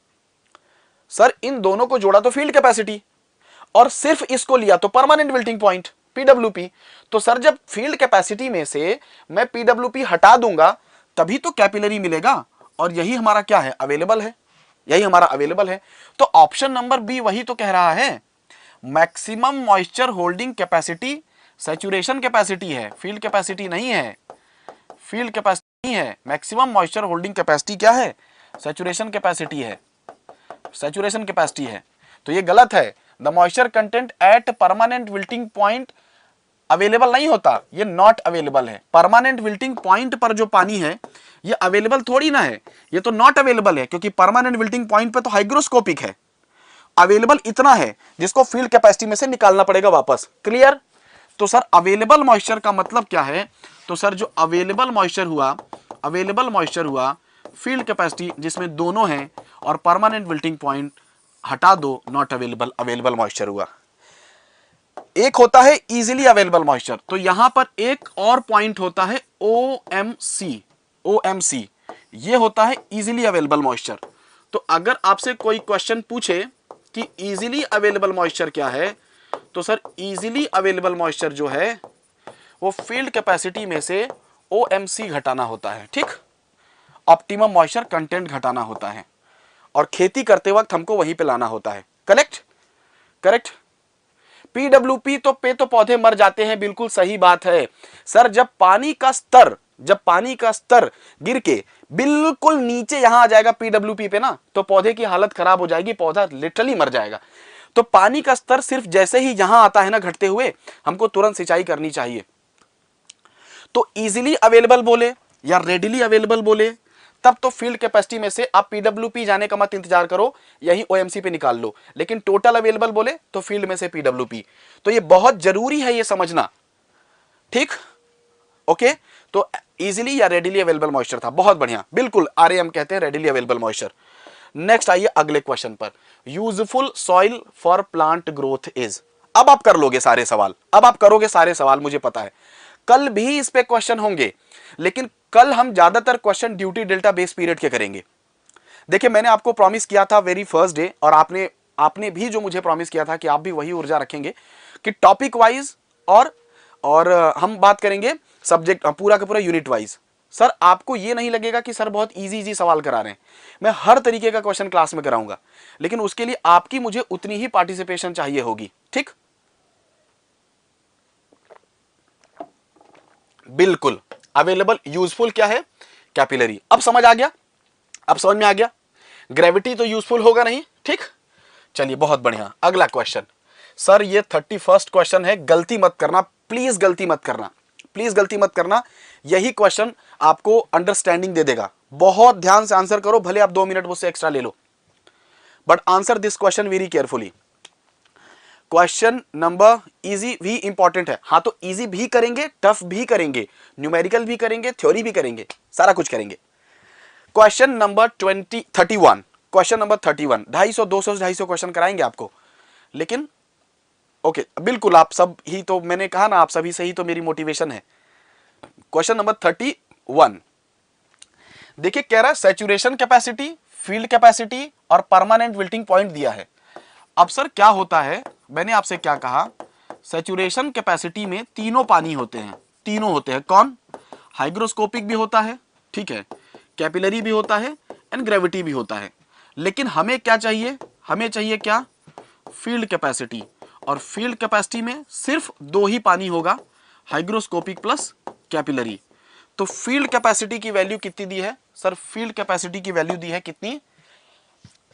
सर इन दोनों को जोड़ा तो फील्ड कैपेसिटी, और सिर्फ इसको लिया तो परमानेंट विल्टिंग पॉइंट पीडब्ल्यूपी। तो सर जब फील्ड कैपेसिटी में से मैं पीडब्ल्यूपी हटा दूंगा तभी तो कैपिलरी मिलेगा, और यही हमारा क्या है? अवेलेबल है, यही हमारा अवेलेबल है। तो ऑप्शन नंबर बी वही तो कह रहा है, maximum moisture holding capacity saturation capacity है, फील्ड कैपेसिटी नहीं है, फील्ड कैपेसिटी नहीं है। मैक्सिमम मॉइस्चर होल्डिंग कैपेसिटी क्या है? सैचुरेशन कैपेसिटी है, सैचुरेशन कैपेसिटी है। तो ये गलत है। The moisture content eight permanent wilting point available नहीं होता, ये नॉट अवेलेबल है। परमानेंट विल्टिंग पॉइंट पर जो पानी है ये अवेलेबल थोड़ी ना है, ये तो नॉट अवेलेबल है, क्योंकि परमानेंट विल्टिंग पॉइंट पे तो हाइग्रोस्कोपिक है। अवेलेबल इतना है जिसको फील्ड कैपेसिटी में से निकालना पड़ेगा वापस। क्लियर? तो सर अवेलेबल मॉइस्चर का मतलब क्या है? तो सर जो अवेलेबल मॉइस्चर हुआ, अवेलेबल मॉइस्चर हुआ फील्ड कैपेसिटी जिसमें दोनों हैं, और परमानेंट विल्टिंग पॉइंट हटा दो, नॉट अवेलेबल, अवेलेबल मॉइस्चर हुआ। एक होता है इजीली अवेलेबल मॉइस्चर, तो यहां पर एक और पॉइंट होता है OMC, OMC ये होता है इजीली अवेलेबल मॉइस्चर। तो अगर आपसे कोई क्वेश्चन पूछे कि इजीली अवेलेबल मॉइस्चर क्या है, तो सर इजीली अवेलेबल मॉइस्चर जो है वो फील्ड कैपेसिटी में से OMC घटाना होता है। ठीक, ऑप्टिमम मॉइस्चर कंटेंट घटाना होता है, और खेती करते वक्त हमको वहीं पे लाना होता है। करेक्ट? करेक्ट। पीडब्ल्यूपी तो पे तो पौधे मर जाते हैं, बिल्कुल सही बात है। सर जब पानी का स्तर गिर के बिल्कुल नीचे यहां आ जाएगा पीडब्ल्यूपी पे ना, तो पौधे की हालत खराब हो जाएगी, पौधा लिटरली मर जाएगा। तो पानी का स्तर सिर्फ जैसे ही यहां आता है ना घटते हुए, हमको तुरंत सिंचाई करनी चाहिए। तो इजीली अवेलेबल बोले या रेडिली अवेलेबल बोले, तब तो फील्ड कैपेसिटी में से आप पीडब्ल्यूपी जाने का मत इंतजार करो, यही ओएमसी पे निकाल लो। लेकिन टोटल अवेलेबल बोले तो फील्ड में से पीडब्ल्यूपी। तो ये बहुत जरूरी है ये समझना, ठीक, ओके। तो इजीली या रेडिली अवेलेबल मॉइस्चर था, बहुत बढ़िया, बिल्कुल आरएएम कहते हैं रेडिली अवेलेबल मॉइस्चर। नेक्स्ट आइए अगले क्वेश्चन पर, useful soil for plant growth is. अब आप कर लोगे सारे सवाल, अब आप करोगे सारे सवाल, मुझे पता है कल भी इस पे क्वेश्चन होंगे, लेकिन कल हम ज्यादातर question duty delta base period के करेंगे। देखिए मैंने आपको प्रॉमिस किया था वेरी फर्स्ट डे, और आपने भी जो मुझे प्रॉमिस किया था कि आप भी वही ऊर्जा रखेंगे कि टॉपिक वाइज और हम बात करेंगे सब्जेक्ट पूरा का पूरा यूनिट वाइज। सर आपको ये नहीं लगेगा कि सर बहुत इजी सवाल करा रहे हैं, मैं हर तरीके का क्वेश्चन क्लास में कराऊंगा, लेकिन उसके लिए आपकी मुझे उतनी ही पार्टिसिपेशन चाहिए होगी, ठीक। बिल्कुल अवेलेबल यूजफुल क्या है, कैपिलरी। अब समझ आ गया, अब समझ में आ गया, ग्रेविटी तो यूजफुल होगा नहीं, ठीक। चलिए बहुत बढ़िया, अगला क्वेश्चन। सर ये 31st क्वेश्चन है, गलती मत करना प्लीज, गलती मत करना प्लीज, गलती मत करना। यही क्वेश्चन आपको अंडरस्टैंडिंग दे देगा। बहुत ध्यान से आंसर करो, भले आप 2 मिनट मुझसे एक्स्ट्रा ले लो, but answer this question very carefully. Question number easy भी इंपॉर्टेंट है, हाँ तो इजी भी करेंगे, टफ भी करेंगे, न्यूमेरिकल भी करेंगे, थ्योरी भी करेंगे, सारा कुछ करेंगे। Question number 31, question number 31, 250 200 250 question कराएंगे आपको, लेकिन ओके बिल्कुल आप सब ही तो, मैंने कहा ना आप सभी से ही तो मेरी मोटिवेशन है। क्वेश्चन नंबर 31 देखिए, कह रहा है सैचुरेशन कैपेसिटी, फील्ड कैपेसिटी और परमानेंट विल्टिंग पॉइंट दिया है। अब सर क्या होता है, मैंने आपसे क्या कहा, सैचुरेशन कैपेसिटी में तीनों पानी होते हैं, तीनों होते हैं, कौन, हाइग्रोस्कोपिक भी होता है, ठीक है, कैपिलरी भी होता है एंड ग्रेविटी भी होता है। लेकिन हमें क्या चाहिए, हमें चाहिए क्या, फील्ड कैपेसिटी, और फील्ड कैपेसिटी में सिर्फ 2 ही पानी होगा, हाइग्रोस्कोपिक प्लस कैपिलरी। तो फील्ड कैपेसिटी की वैल्यू कितनी दी है सर, फील्ड कैपेसिटी की वैल्यू दी है कितनी,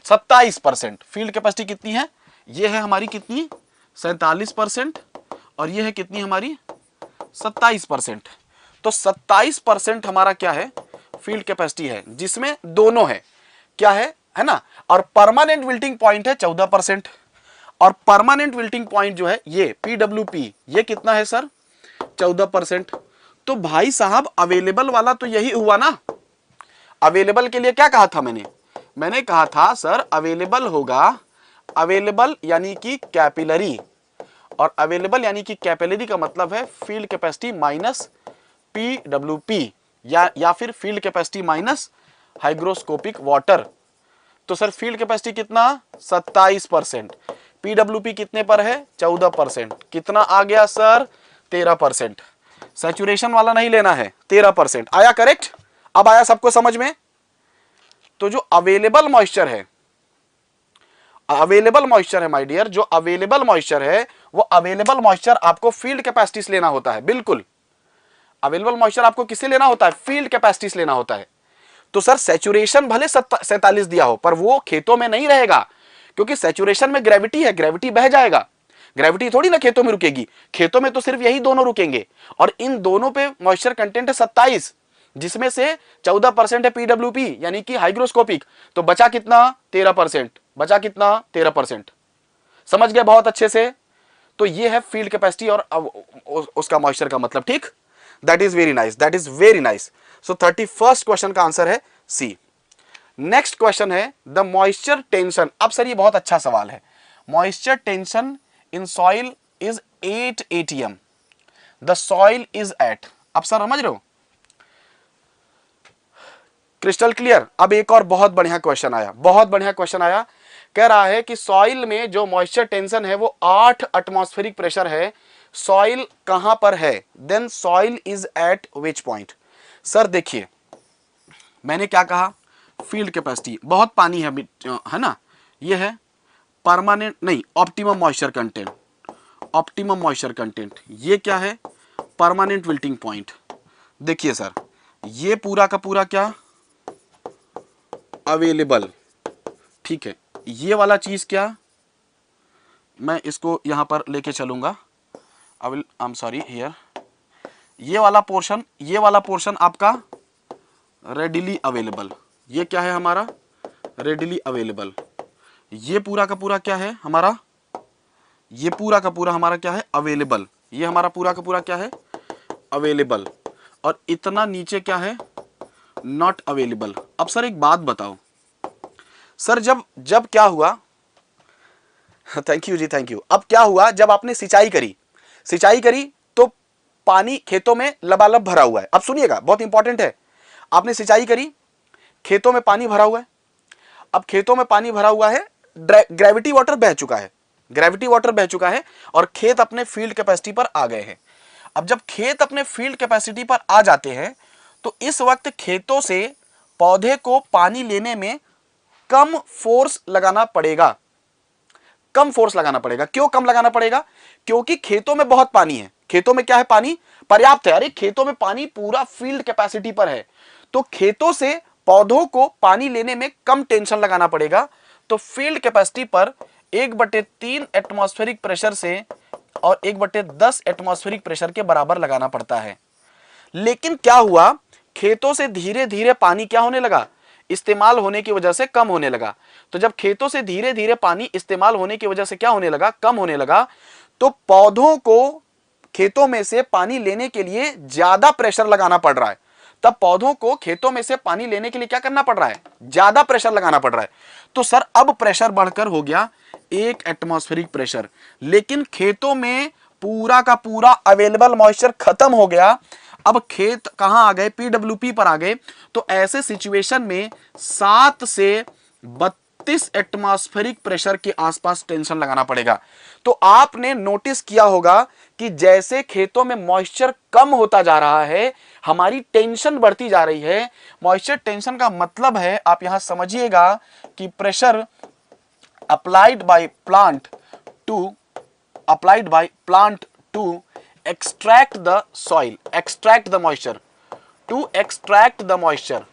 27%। फील्ड कैपेसिटी कितनी है, ये है हमारी कितनी 47%, और ये है कितनी हमारी 27%। तो 27% हमारा क्या है, फील्ड कैपेसिटी है, जिसमें दोनों है, क्या है ना। और परमानेंट विल्टिंग पॉइंट है 14%, और परमानेंट विल्टिंग पॉइंट जो है ये पीडब्ल्यूपी, ये कितना है सर 14%। तो भाई साहब अवेलेबल वाला तो यही हुआ ना। अवेलेबल के लिए क्या कहा था मैंने कहा था सर अवेलेबल होगा, अवेलेबल यानी कि कैपिलरी, और अवेलेबल यानी कि कैपिलरी का मतलब है फील्ड कैपेसिटी माइनस पीडब्ल्यूपी, या फिर field capacity minus hygroscopic water. तो सर फील्ड कैपेसिटी कितना 27%, पीडब्ल्यूपी कितने पर है 14%, कितना आ गया सर 13%। सैचुरेशन वाला नहीं लेना है, 13% आया, करेक्ट। अब आया सबको समझ में। तो जो अवेलेबल मॉइस्चर है, अवेलेबल मॉइस्चर है माय डियर, जो अवेलेबल मॉइस्चर है वो अवेलेबल मॉइस्चर आपको फील्ड कैपेसिटी से लेना होता है, बिल्कुल अवेलेबल मॉइस्चर आपको किससे लेना होता है, फील्ड कैपेसिटी से लेना होता है। तो सर सैचुरेशन भले 47 दिया हो, पर वो खेतों में नहीं रहेगा, क्योंकि सैचुरेशन में ग्रेविटी है, ग्रेविटी बह जाएगा, ग्रेविटी थोड़ी ना खेतों में रुकेगी, खेतों में तो सिर्फ यही दोनों रुकेंगे, और इन दोनों पे मॉइस्चर कंटेंट है 27, जिसमें से 14% है पीडब्ल्यूपी यानी कि हाइग्रोस्कोपिक। तो बचा कितना 13%, बचा कितना 13%, समझ गए बहुत अच्छे से। तो ये है फील्ड कैपेसिटी और उसका मॉइस्चर का मतलब, ठीक। That is very nice, that is very nice. So 31st question का आंसर है सी। नेक्स्ट क्वेश्चन है द मॉइस्चर टेंशन। अब सर ये बहुत अच्छा सवाल है, moisture tension in soil is 8 atm, the soil is at. अब सर समझ रहे हो, क्रिस्टल क्लियर। अब एक और बहुत बढ़िया क्वेश्चन आया, बहुत बढ़िया क्वेश्चन आया, कह रहा है कि सॉइल में जो मॉइस्चर टेंशन है वो 8 एटमॉस्फेरिक प्रेशर है, सॉइल कहां पर है, then soil is at which point. Sir देखिए मैंने क्या कहा, फील्ड कैपेसिटी बहुत पानी है ना, ये है परमानेंट नहीं optimum moisture content, optimum moisture content, ये क्या है परमानेंट विल्टिंग पॉइंट। देखिए सर ये पूरा का पूरा क्या अवेलेबल, ठीक है, ये वाला चीज क्या, मैं इसको यहां पर लेके चलूंगा, आई एम सॉरी हियर, ये वाला पोर्शन आपका रेडिली अवेलेबल, ये क्या है हमारा रेडिली अवेलेबल। ये पूरा का पूरा क्या है हमारा, ये पूरा का पूरा हमारा क्या है अवेलेबल, ये हमारा पूरा का पूरा क्या है अवेलेबल, और इतना नीचे क्या है नॉट अवेलेबल। अब सर एक बात बताओ सर, जब जब क्या हुआ थैंक यू जी थैंक यू। अब क्या हुआ, जब आपने सिंचाई करी तो पानी खेतों में लबालब भरा हुआ है। अब सुनिएगा बहुत इंपॉर्टेंट है, आपने सिंचाई करी, खेतों में पानी भरा हुआ है। अब खेतों में पानी भरा हुआ है, ग्रेविटी वाटर बह चुका है, ग्रेविटी वाटर बह चुका है और खेत अपने फील्ड कैपेसिटी पर आ गए हैं। अब जब खेत अपने फील्ड कैपेसिटी पर आ जाते हैं तो इस वक्त खेतों से पौधे को पानी लेने में कम फोर्स लगाना पड़ेगा, कम फोर्स लगाना पड़ेगा। क्यों कम लगाना पड़ेगा, क्योंकि खेतों में बहुत पानी है, खेतों में क्या है पानी पर्याप्त है, अरे खेतों में पानी पूरा फील्ड कैपेसिटी पर है, तो खेतों से पौधों को पानी लेने में कम टेंशन लगाना पड़ेगा। तो फील्ड कैपेसिटी पर 1/3 एटमॉस्फेरिक प्रेशर से और 1/10 एटमॉस्फेरिक प्रेशर के बराबर लगाना पड़ता है। लेकिन क्या हुआ, खेतों से धीरे धीरे पानी क्या होने लगा, इस्तेमाल होने की वजह से कम होने लगा। तो जब खेतों से धीरे धीरे पानी इस्तेमाल होने की वजह से क्या होने लगा, कम होने लगा, तो पौधों को खेतों में से पानी लेने के लिए ज्यादा प्रेशर लगाना पड़ रहा है। तब पौधों को खेतों में से पानी लेने के लिए क्या करना पड़ रहा है, ज्यादा प्रेशर लगाना पड़ रहा है। तो सर अब प्रेशर बढ़कर हो गया 1 एटमॉस्फेरिक प्रेशर, लेकिन खेतों में पूरा का पूरा अवेलेबल मॉइस्चर खत्म हो गया। अब खेत कहां आ गए, पीडब्ल्यूपी पर आ गए। तो ऐसे सिचुएशन में 7 से 32 एटमॉस्फेरिक प्रेशर के आसपास टेंशन लगाना पड़ेगा। तो आपने नोटिस किया होगा कि जैसे खेतों में मॉइस्चर कम होता जा रहा है, हमारी टेंशन बढ़ती जा रही है। मॉइस्चर टेंशन का मतलब है, आप यहां समझिएगा कि pressure applied by plant to extract the soil, extract the moisture, to extract the moisture,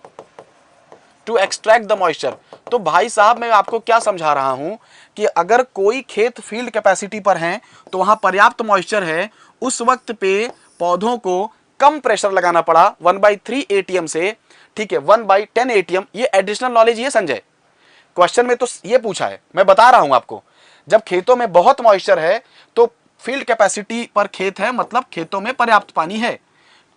to extract the moisture। तो भाई साहब मैं आपको क्या समझा रहा हूं कि अगर कोई खेत फील्ड कैपेसिटी पर है तो वहां पर्याप्त मॉइस्चर है, उस वक्त पे पौधों को कम प्रेशर लगाना पड़ा 1/3 एटीएम से, ठीक है 1/10 एटीएम। ये एडिशनल नॉलेज ये संजय क्वेश्चन में तो ये पूछा है, मैं बता रहा हूं आपको। जब खेतों में बहुत मॉइस्चर है तो फील्ड कैपेसिटी पर खेत है, मतलब खेतों में पर्याप्त पानी है,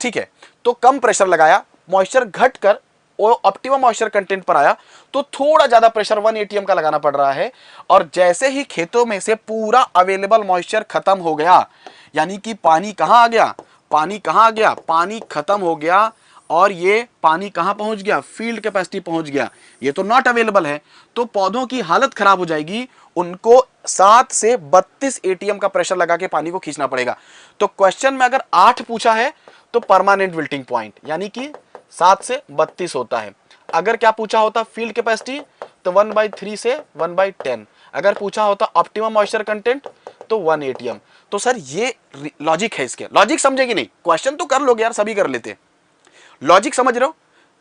ठीक है, तो कम प्रेशर लगाया, मॉइस्चर घटकर वो ऑप्टिमम मॉइस्चर कंटेंट पर आया, तो थोड़ा ज्यादा प्रेशर 1 एटीएम का लगाना पड़ रहा है। और जैसे ही खेतों में से पूरा अवेलेबल मॉइस्चर खत्म हो गया, यानी कि पानी कहां आ गया, पानी कहां आ गया, पानी खत्म हो गया, और ये पानी कहां पहुंच गया, फील्ड कैपेसिटी पहुंच गया, ये तो नॉट अवेलेबल है। तो पौधों की हालत खराब हो जाएगी, उनको 7 से 32 एटीएम का प्रेशर लगा के पानी को खींचना पड़ेगा। तो क्वेश्चन में अगर 8 पूछा है तो परमानेंट विल्टिंग पॉइंट यानी कि 7 से 32 होता है। अगर क्या पूछा होता फील्ड कैपेसिटी तो 1/3 से 1/10। अगर पूछा होता ऑप्टिमम मॉइस्चर कंटेंट तो 1 एटीएम। तो सर ये लॉजिक है, इसके लॉजिक समझेगी नहीं, क्वेश्चन तो कर लोगे यार, सभी कर लेते हैं, लॉजिक समझ रहे हो,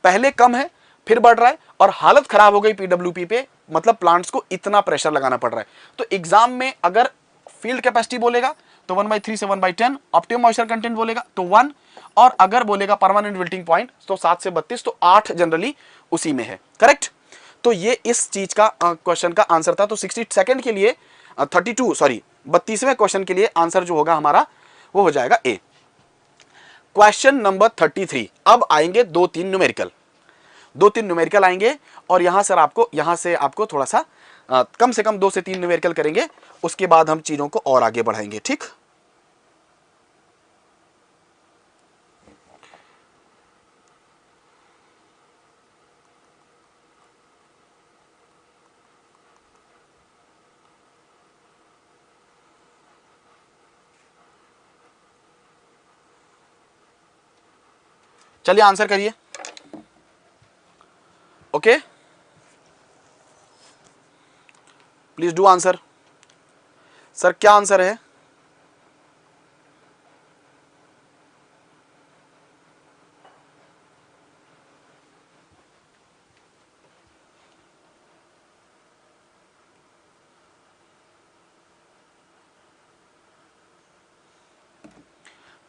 पहले कम है फिर बढ़ रहा है और हालत खराब हो गई पीडब्ल्यूपी पे, मतलब प्लांट्स को इतना प्रेशर लगाना पड़ रहा है। तो एग्जाम में अगर फील्ड कैपेसिटी बोलेगा तो 1/3 से 1/10, ऑप्टिमम मॉइस्चर कंटेंट बोलेगा तो 1, और अगर बोलेगा परमानेंट विल्टिंग पॉइंट तो 7 से 32, तो 8 जनरली उसी में है, करेक्ट। तो ये इस चीज का क्वेश्चन का आंसर था। तो 62 के लिए 32वें क्वेश्चन के लिए आंसर जो होगा हमारा वो हो जाएगा ए। Question number 33। अब आएंगे 2-3 न्यूमेरिकल आएंगे, और यहां से आपको थोड़ा सा कम से कम 2 से 3 न्यूमेरिकल करेंगे, उसके बाद हम चीजों को और आगे बढ़ाएंगे, ठीक। चलिए आंसर करिए, okay please do answer. Sir क्या आंसर है,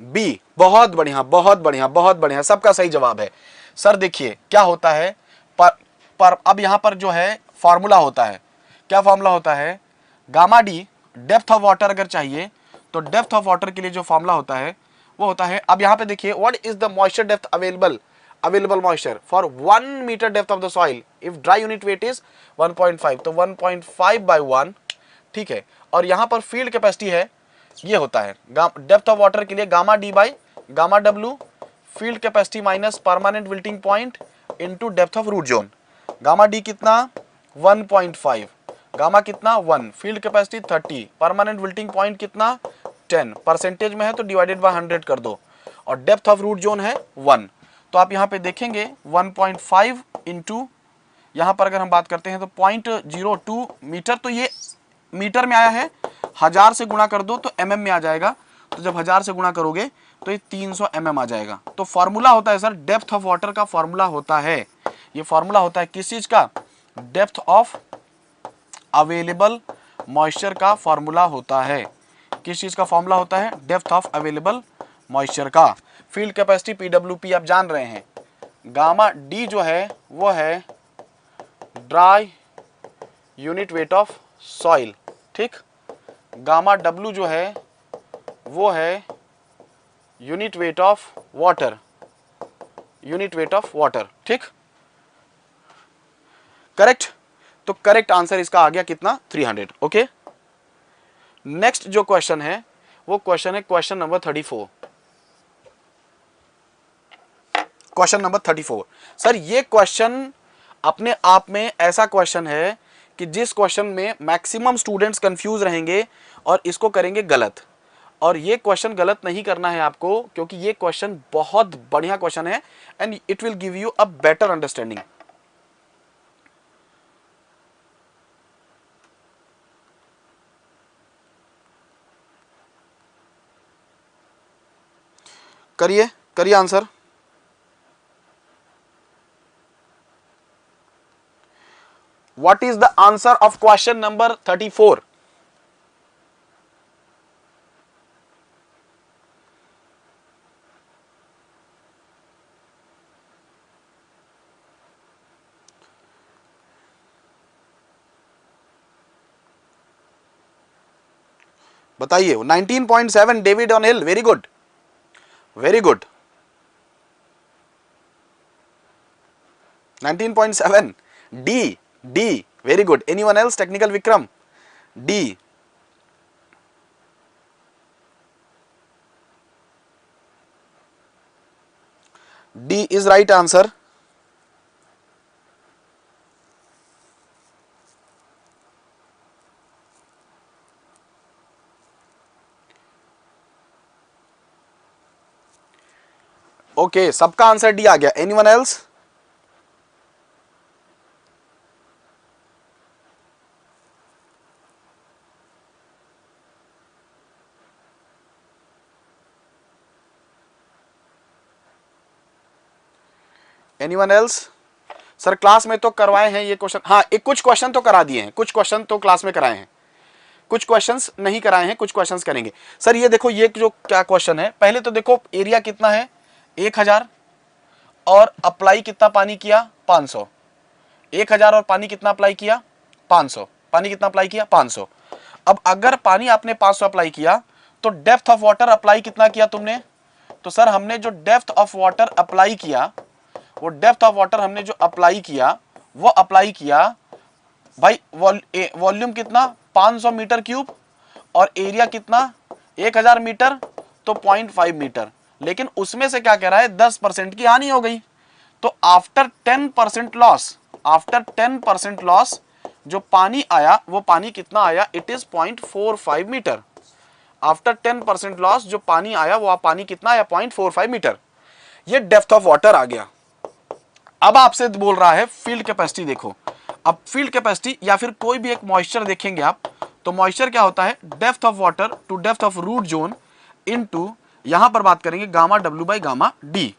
बी, बहुत बढ़िया बहुत बढ़िया बहुत बढ़िया, सबका सही जवाब है। सर देखिए क्या होता है, पर अब यहां पर जो है फॉर्मूला होता है, क्या फॉर्मूला होता है, gamma D depth of water अगर चाहिए तो डेप्थ ऑफ वाटर के लिए जो फॉर्मूला होता है वो होता है, अब यहां पे देखिए what is the moisture depth available moisture for 1 metre depth of the soil if dry unit weight is 1.5, तो 1.5 बाय 1, ठीक है। और यहां पर फील्ड कैपेसिटी है, ये होता है डेप्थ ऑफ वाटर के लिए gamma D by gamma W, field capacity minus permanent wilting point into depth of root zone. Gamma D कितना 1.5, गामा कितना 1, field capacity 30, permanent wilting point कितना 10, परसेंटेज में है तो डिवाइडेड बाय 100 कर दो, और डेप्थ ऑफ रूट जोन है 1। तो आप यहाँ पे देखेंगे 1.5 इंटू, यहाँ पर अगर हम बात करते हैं तो 0.02 मीटर, तो ये मीटर में आया है, 1000 से गुणा कर दो तो mm में आ जाएगा, तो जब 1000 से गुणा करोगे तो ये 300 mm आ जाएगा। तो फॉर्मूला होता है सर, डेप्थ ऑफ वाटर का फॉर्मूला होता है, ये फॉर्मूला होता है किस चीज का, डेप्थ ऑफ अवेलेबल मॉइस्चर का फॉर्मूला होता है। किस चीज का फॉर्मूला होता है, डेप्थ ऑफ अवेलेबल मॉइस्चर का। फील्ड कैपेसिटी पीडब्ल्यूपी आप जान रहे हैं, गामा डी जो है वो है dry unit weight of soil, ठीक। गामा डब्ल्यू जो है वो है unit weight of water, unit weight of water, ठीक, करेक्ट। तो करेक्ट आंसर इसका आ गया कितना 300, ओके। नेक्स्ट जो क्वेश्चन है वो क्वेश्चन है question number 34, question number 34। Sir ये क्वेश्चन अपने आप में ऐसा क्वेश्चन है कि जिस क्वेश्चन में मैक्सिमम स्टूडेंट्स कंफ्यूज रहेंगे और इसको करेंगे गलत, और ये क्वेश्चन गलत नहीं करना है आपको, क्योंकि ये क्वेश्चन बहुत बढ़िया क्वेश्चन है and it will give you a better understanding. करिए करिए answer. What is the answer of question number 34? बताइए। 19.7 David on hill, very good very good. 19.7 D D, very good. Anyone else, technical Vikram, D. D is right answer. Okay, सबका answer D आ गया। Anyone else? Anyone else? Sir class में तो करवाए हैं ये question, हाँ एक कुछ क्वेश्चन तो करा दिए हैं, कुछ क्वेश्चन तो क्लास में कराए हैं, कुछ क्वेश्चंस नहीं कराए हैं, कुछ क्वेश्चंस करेंगे। सर ये देखो, ये जो क्या क्वेश्चन है, पहले तो देखो एरिया कितना है 1000 और अप्लाई कितना पानी किया 500, 1000 और पानी कितना अप्लाई किया 500, पानी कितना अप्लाई किया 500। अब अगर पानी आपने 500 अप्लाई किया तो डेप्थ ऑफ वाटर अप्लाई कितना किया तुमने, तो सर हमने जो डेप्थ ऑफ वाटर अप्लाई किया, वो डेप्थ ऑफ वाटर हमने जो अप्लाई किया वो अप्लाई किया भाई, वॉल्यूम कितना 500 मीटर क्यूब और एरिया कितना 1000 मीटर, तो 0.5 मीटर। लेकिन उसमें से क्या कह रहा है 10% की हानि हो गई, तो आफ्टर 10% लॉस, आफ्टर 10% लॉस जो पानी आया वो पानी कितना आया, it is 0.45 metre. After 10% loss जो पानी आया वो पानी कितना आया 0.45 मीटर। ये डेप्थ ऑफ वाटर आ गया। अब आपसे बोल रहा है फील्ड कैपेसिटी देखो। अब फील्ड कैपेसिटी या फिर कोई भी एक मॉइस्चर देखेंगे आप, तो मॉइस्चर क्या होता है, depth of water to depth of root zone into, यहां पर बात करेंगे gamma W by gamma D.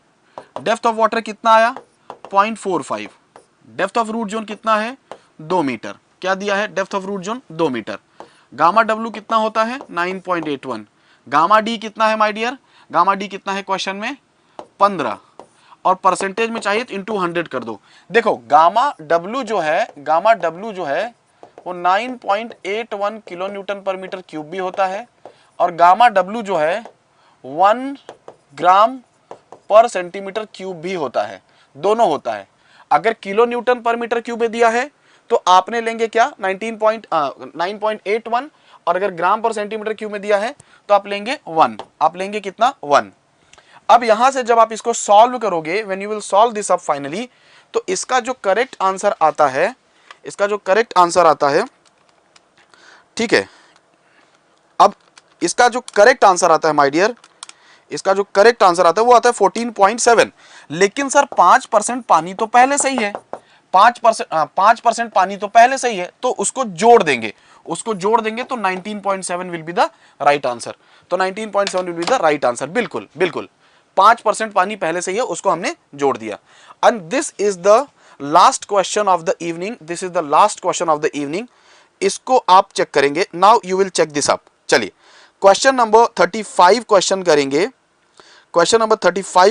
Depth of water कितना आया 0.45, डेप्थ ऑफ रूट जोन कितना है 2 मीटर, क्या दिया है depth of root zone 2 metre. Gamma W कितना होता है 9.81, गामा डी कितना है माय डियर गामा डी कितना है क्वेश्चन में 15, और परसेंटेज में चाहिए तो इंटू 100 कर दो। देखो गामा डब्ल्यू जो है वो 9.81 किलो न्यूटन पर मीटर क्यूब भी होता है, और गामा डब्ल्यू जो है 1 ग्राम पर सेंटीमीटर क्यूब भी होता है, दोनों होता है। अगर किलो न्यूटन पर मीटर क्यूब में दिया है तो आपने लेंगे क्या 9.81, और अगर ग्राम पर सेंटीमीटर क्यूब में दिया है तो आप लेंगे 1, आप लेंगे कितना 1। अब यहां से जब आप इसको सॉल्व करोगे, when you will solve this up finally, तो इसका जो करेक्ट आंसर आता है, ठीक है, अब इसका जो करेक्ट आंसर आता है माय डियर, इसका जो करेक्ट आंसर आता है वो आता है 14.7। लेकिन सर 5% पानी तो पहले से ही है, 5% पानी तो पहले से ही है, तो उसको जोड़ देंगे तो 19.7 will be the right answer. तो 19.7 will be the right answer. बिल्कुल 5% पानी पहले से ही है, उसको हमने जोड़ दिया। And this is the last question of the evening, इसको आप चेक करेंगे। Now you will check this up. चलिए क्वेश्चन नंबर 35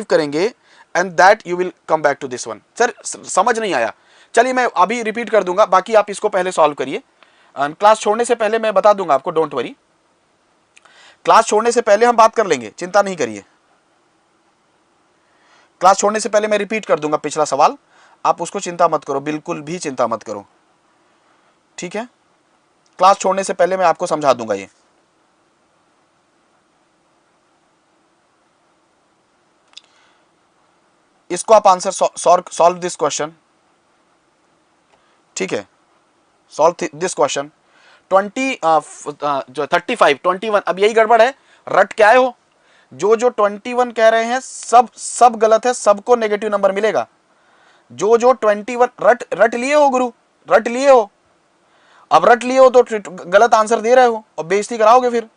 करेंगे and that you will come back to this one. Sir समझ नहीं आया, चलिए मैं अभी रिपीट कर दूंगा, बाकी आप इसको पहले सॉल्व करिए। क्लास छोड़ने से पहले मैं बता दूंगा आपको, डोंट वरी, क्लास छोड़ने से पहले हम बात कर लेंगे, चिंता नहीं करिए। क्लास छोड़ने से पहले मैं रिपीट कर दूंगा पिछला सवाल, आप उसको चिंता मत करो, बिल्कुल भी चिंता मत करो, ठीक है। क्लास छोड़ने से पहले मैं आपको समझा दूंगा ये। इसको आप आंसर सॉल्व दिस क्वेश्चन, ठीक है, सॉल्व दिस क्वेश्चन। 21, अब यही गड़बड़ है, रट क्या है हो, जो 21 कह रहे हैं सब गलत है, सबको नेगेटिव नंबर मिलेगा। जो 21 रट लिए हो गुरु, रट लिए हो, अब रट लिए हो तो गलत आंसर दे रहे हो और बेइज्जती कराओगे फिर।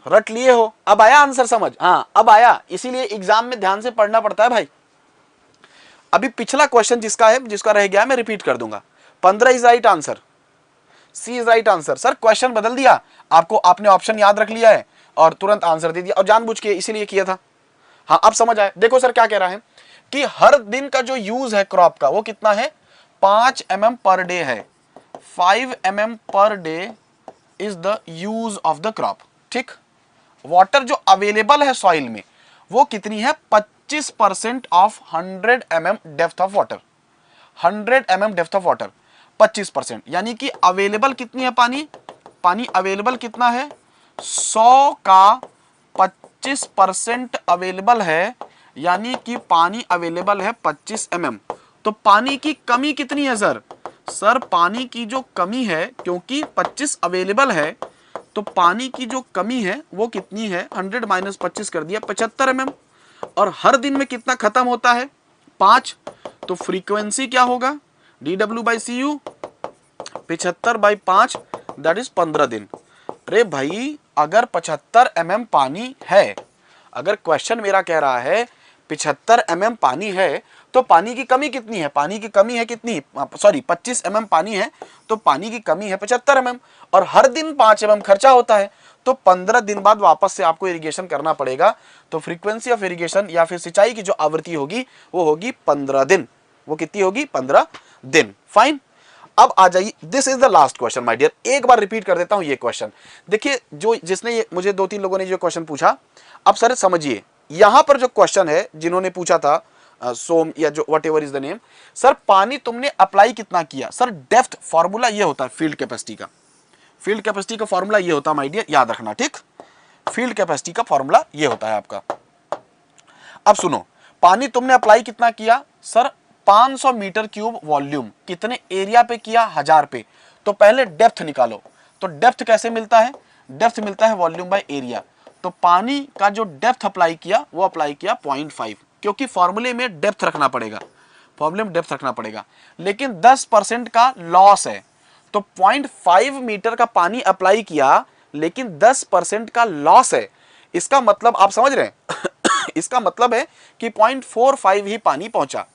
रट लिए हो, अब आया आंसर समझ, हाँ अब आया, इसीलिए एग्जाम में ध्यान से पढ़ना पड़ता है भाई। अभी पिछला क्वेश्चन जिसका रह गया मैं रिपीट कर दूंगा। 15 is right answer, C is right answer. Sir question बदल दिया आपको, आपने ऑप्शन याद रख लिया है और तुरंत आंसर दे दिया, और जानबूझ के इसीलिए किया था। हाँ अब समझ आए। देखो सर क्या कह रहा है कि हर दिन का जो यूज है क्रॉप का वो कितना है, 5 mm पर डे है। 5 mm per day is the use of the crop, ठीक। वाटर जो अवेलेबल है सॉइल में वो कितनी है, 25% of 100 mm depth of water, 100 mm depth of water 25%, यानी कि अवेलेबल कितनी है पानी अवेलेबल कितना है, 100 का 25% अवेलेबल है, यानी कि पानी अवेलेबल है 25 mm। तो पानी की कमी कितनी है सर पानी की जो कमी है, क्योंकि 25 अवेलेबल है तो पानी की जो कमी है वो कितनी है, 100 माइनस 25 कर दिया 75 mm, और हर दिन में कितना खत्म होता है 5, तो फ्रीक्वेंसी क्या होगा dW/cu 75/5 दैट इज 15 दिन। अरे भाई अगर 75 mm पानी है, अगर क्वेश्चन मेरा कह रहा है 75 mm पानी है, तो पानी की कमी कितनी है, पानी की कमी है कितनी, सॉरी 25 mm पानी है तो पानी की कमी है 75 mm, और हर दिन 5 mm खर्चा होता है, तो 15 दिन बाद वापस से आपको इरिगेशन करना पड़ेगा। तो फ्रीक्वेंसी ऑफ इरिगेशन या फिर सिंचाई की जो आवृत्ति होगी वो होगी 15 दिन, वो कितनी होगी 15 दिन। फाइन, अब आ जाइए, this is the last question my dear. एक बार रिपीट कर देता हूं ये क्वेश्चन, देखिए जो जिसने ये मुझे 2-3 लोगों ने जो क्वेश्चन पूछा, अब सर समझिए यहां पर जो क्वेश्चन है जिन्होंने पूछा था सोम या जो what ever is the name, sir पानी तुमने अप्लाई कितना किया, सर डेप्थ फॉर्मूला ये होता है फील्ड कैपेसिटी का, फील्ड कैपेसिटी का फॉर्मूला ये होता है माय डियर, याद रखना, ठीक। फील्ड कैपेसिटी का फॉर्मूला ये होता है आपका। अब सुनो, पानी तुमने अप्लाई कितना किया, सर 500 मीटर क्यूब वॉल्यूम, कितने एरिया पे किया, 1000 पे, तो पहले डेप्थ निकालो। तो डेप्थ कैसे मिलता है, डेप्थ मिलता है वॉल्यूम बाय एरिया, तो पानी का जो डेप्थ अप्लाई किया वो अप्लाई किया 0.5, क्योंकि फॉर्मूले में डेप्थ रखना पड़ेगा, फॉर्मूले में डेप्थ रखना पड़ेगा, लेकिन 10% का लॉस है, तो 0.5 मीटर का पानी अप्लाई किया लेकिन 10% का लॉस है। इसका मतलब आप समझ रहे हैं इसका मतलब है कि 0.45 ही पानी पहुंचा।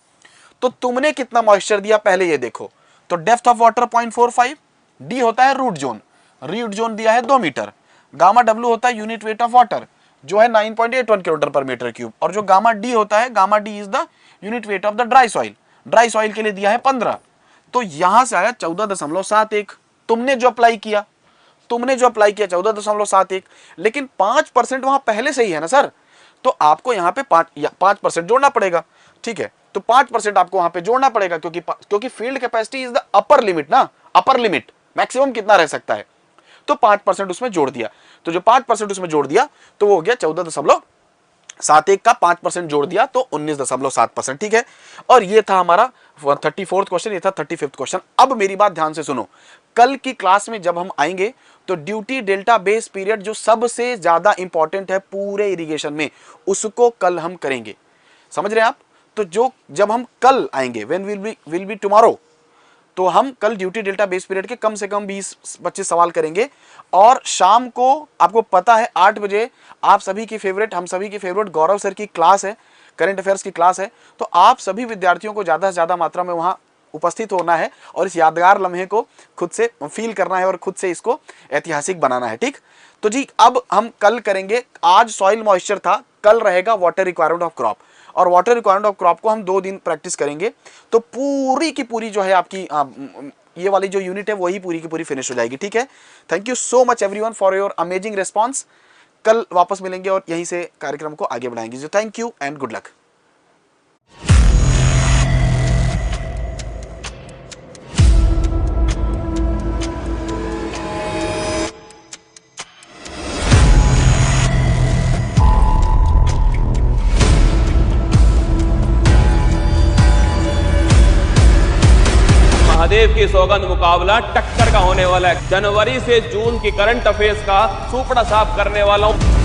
तो तुमने कितना मॉइस्चर दिया पहले ये देखो। तो डेप्थ ऑफ वाटर 0.45, डी होता है रूट जोन, रूट जोन दिया है 2 मीटर, गामा डब्ल्यू होता है यूनिट वेट ऑफ वाटर जो है 9.81 किलोलीटर पर मीटर क्यूब, और जो गामा डी होता है, gamma D is the unit weight of the dry soil, dry soil के लिए दिया है 15। तो यहां से आया 14.71। तुमने जो अप्लाई किया 14.71, लेकिन 5% वहां पहले से ही है ना सर, तो आपको यहां पे 5% जोड़ना पड़ेगा। ठीक है, तो 5% आपको वहां पे जोड़ना पड़ेगा, क्योंकि field capacity is the upper limit ना, अपर लिमिट मैक्सिमम कितना रह सकता है, तो 5% उसमें जोड़ दिया। तो जो 5% उसमें जोड़ दिया तो वो हो गया 14.71 का 5% जोड़ दिया तो 19.7%। ठीक है, और ये था हमारा 34th क्वेश्चन, ये था 35th क्वेश्चन। अब मेरी बात ध्यान से सुनो, कल की क्लास में जब हम आएंगे तो ड्यूटी डेल्टा बेस पीरियड जो सबसे ज्यादा इंपॉर्टेंट है पूरे इरिगेशन में, उसको कल हम करेंगे। समझ रहे हैं आप? तो जब हम कल आएंगे, व्हेन विल बी टुमारो, तो हम कल ड्यूटी डेल्टा बेस पीरियड के कम से कम 20-25 सवाल करेंगे। और शाम को आपको पता है 8 बजे आप सभी की फेवरेट, हम सभी की फेवरेट गौरव सर की क्लास है, करंट अफेयर्स की क्लास है। तो आप सभी विद्यार्थियों को ज्यादा से ज्यादा मात्रा में वहां उपस्थित होना है और इस यादगार लम्हे को खुद से फील करना है और खुद से इसको ऐतिहासिक बनाना है। ठीक, तो जी अब हम कल करेंगे, आज सॉइल मॉइस्चर था, कल रहेगा वाटर रिक्वायरमेंट ऑफ क्रॉप, और वाटर रिक्वायरमेंट ऑफ क्रॉप को हम 2 दिन प्रैक्टिस करेंगे। तो पूरी की पूरी जो है आपकी ये वाली जो यूनिट है वही पूरी की पूरी फिनिश हो जाएगी। ठीक है, thank you so much everyone for your amazing response. कल वापस मिलेंगे और यहीं से कार्यक्रम को आगे बढ़ाएंगे। जो thank you and good luck. Mahadev की सौगंध मुकाबला टक्कर का होने वाला है। जनवरी से जून की करंट अफेयर्स का सुपड़ा साफ करने वाला हूं।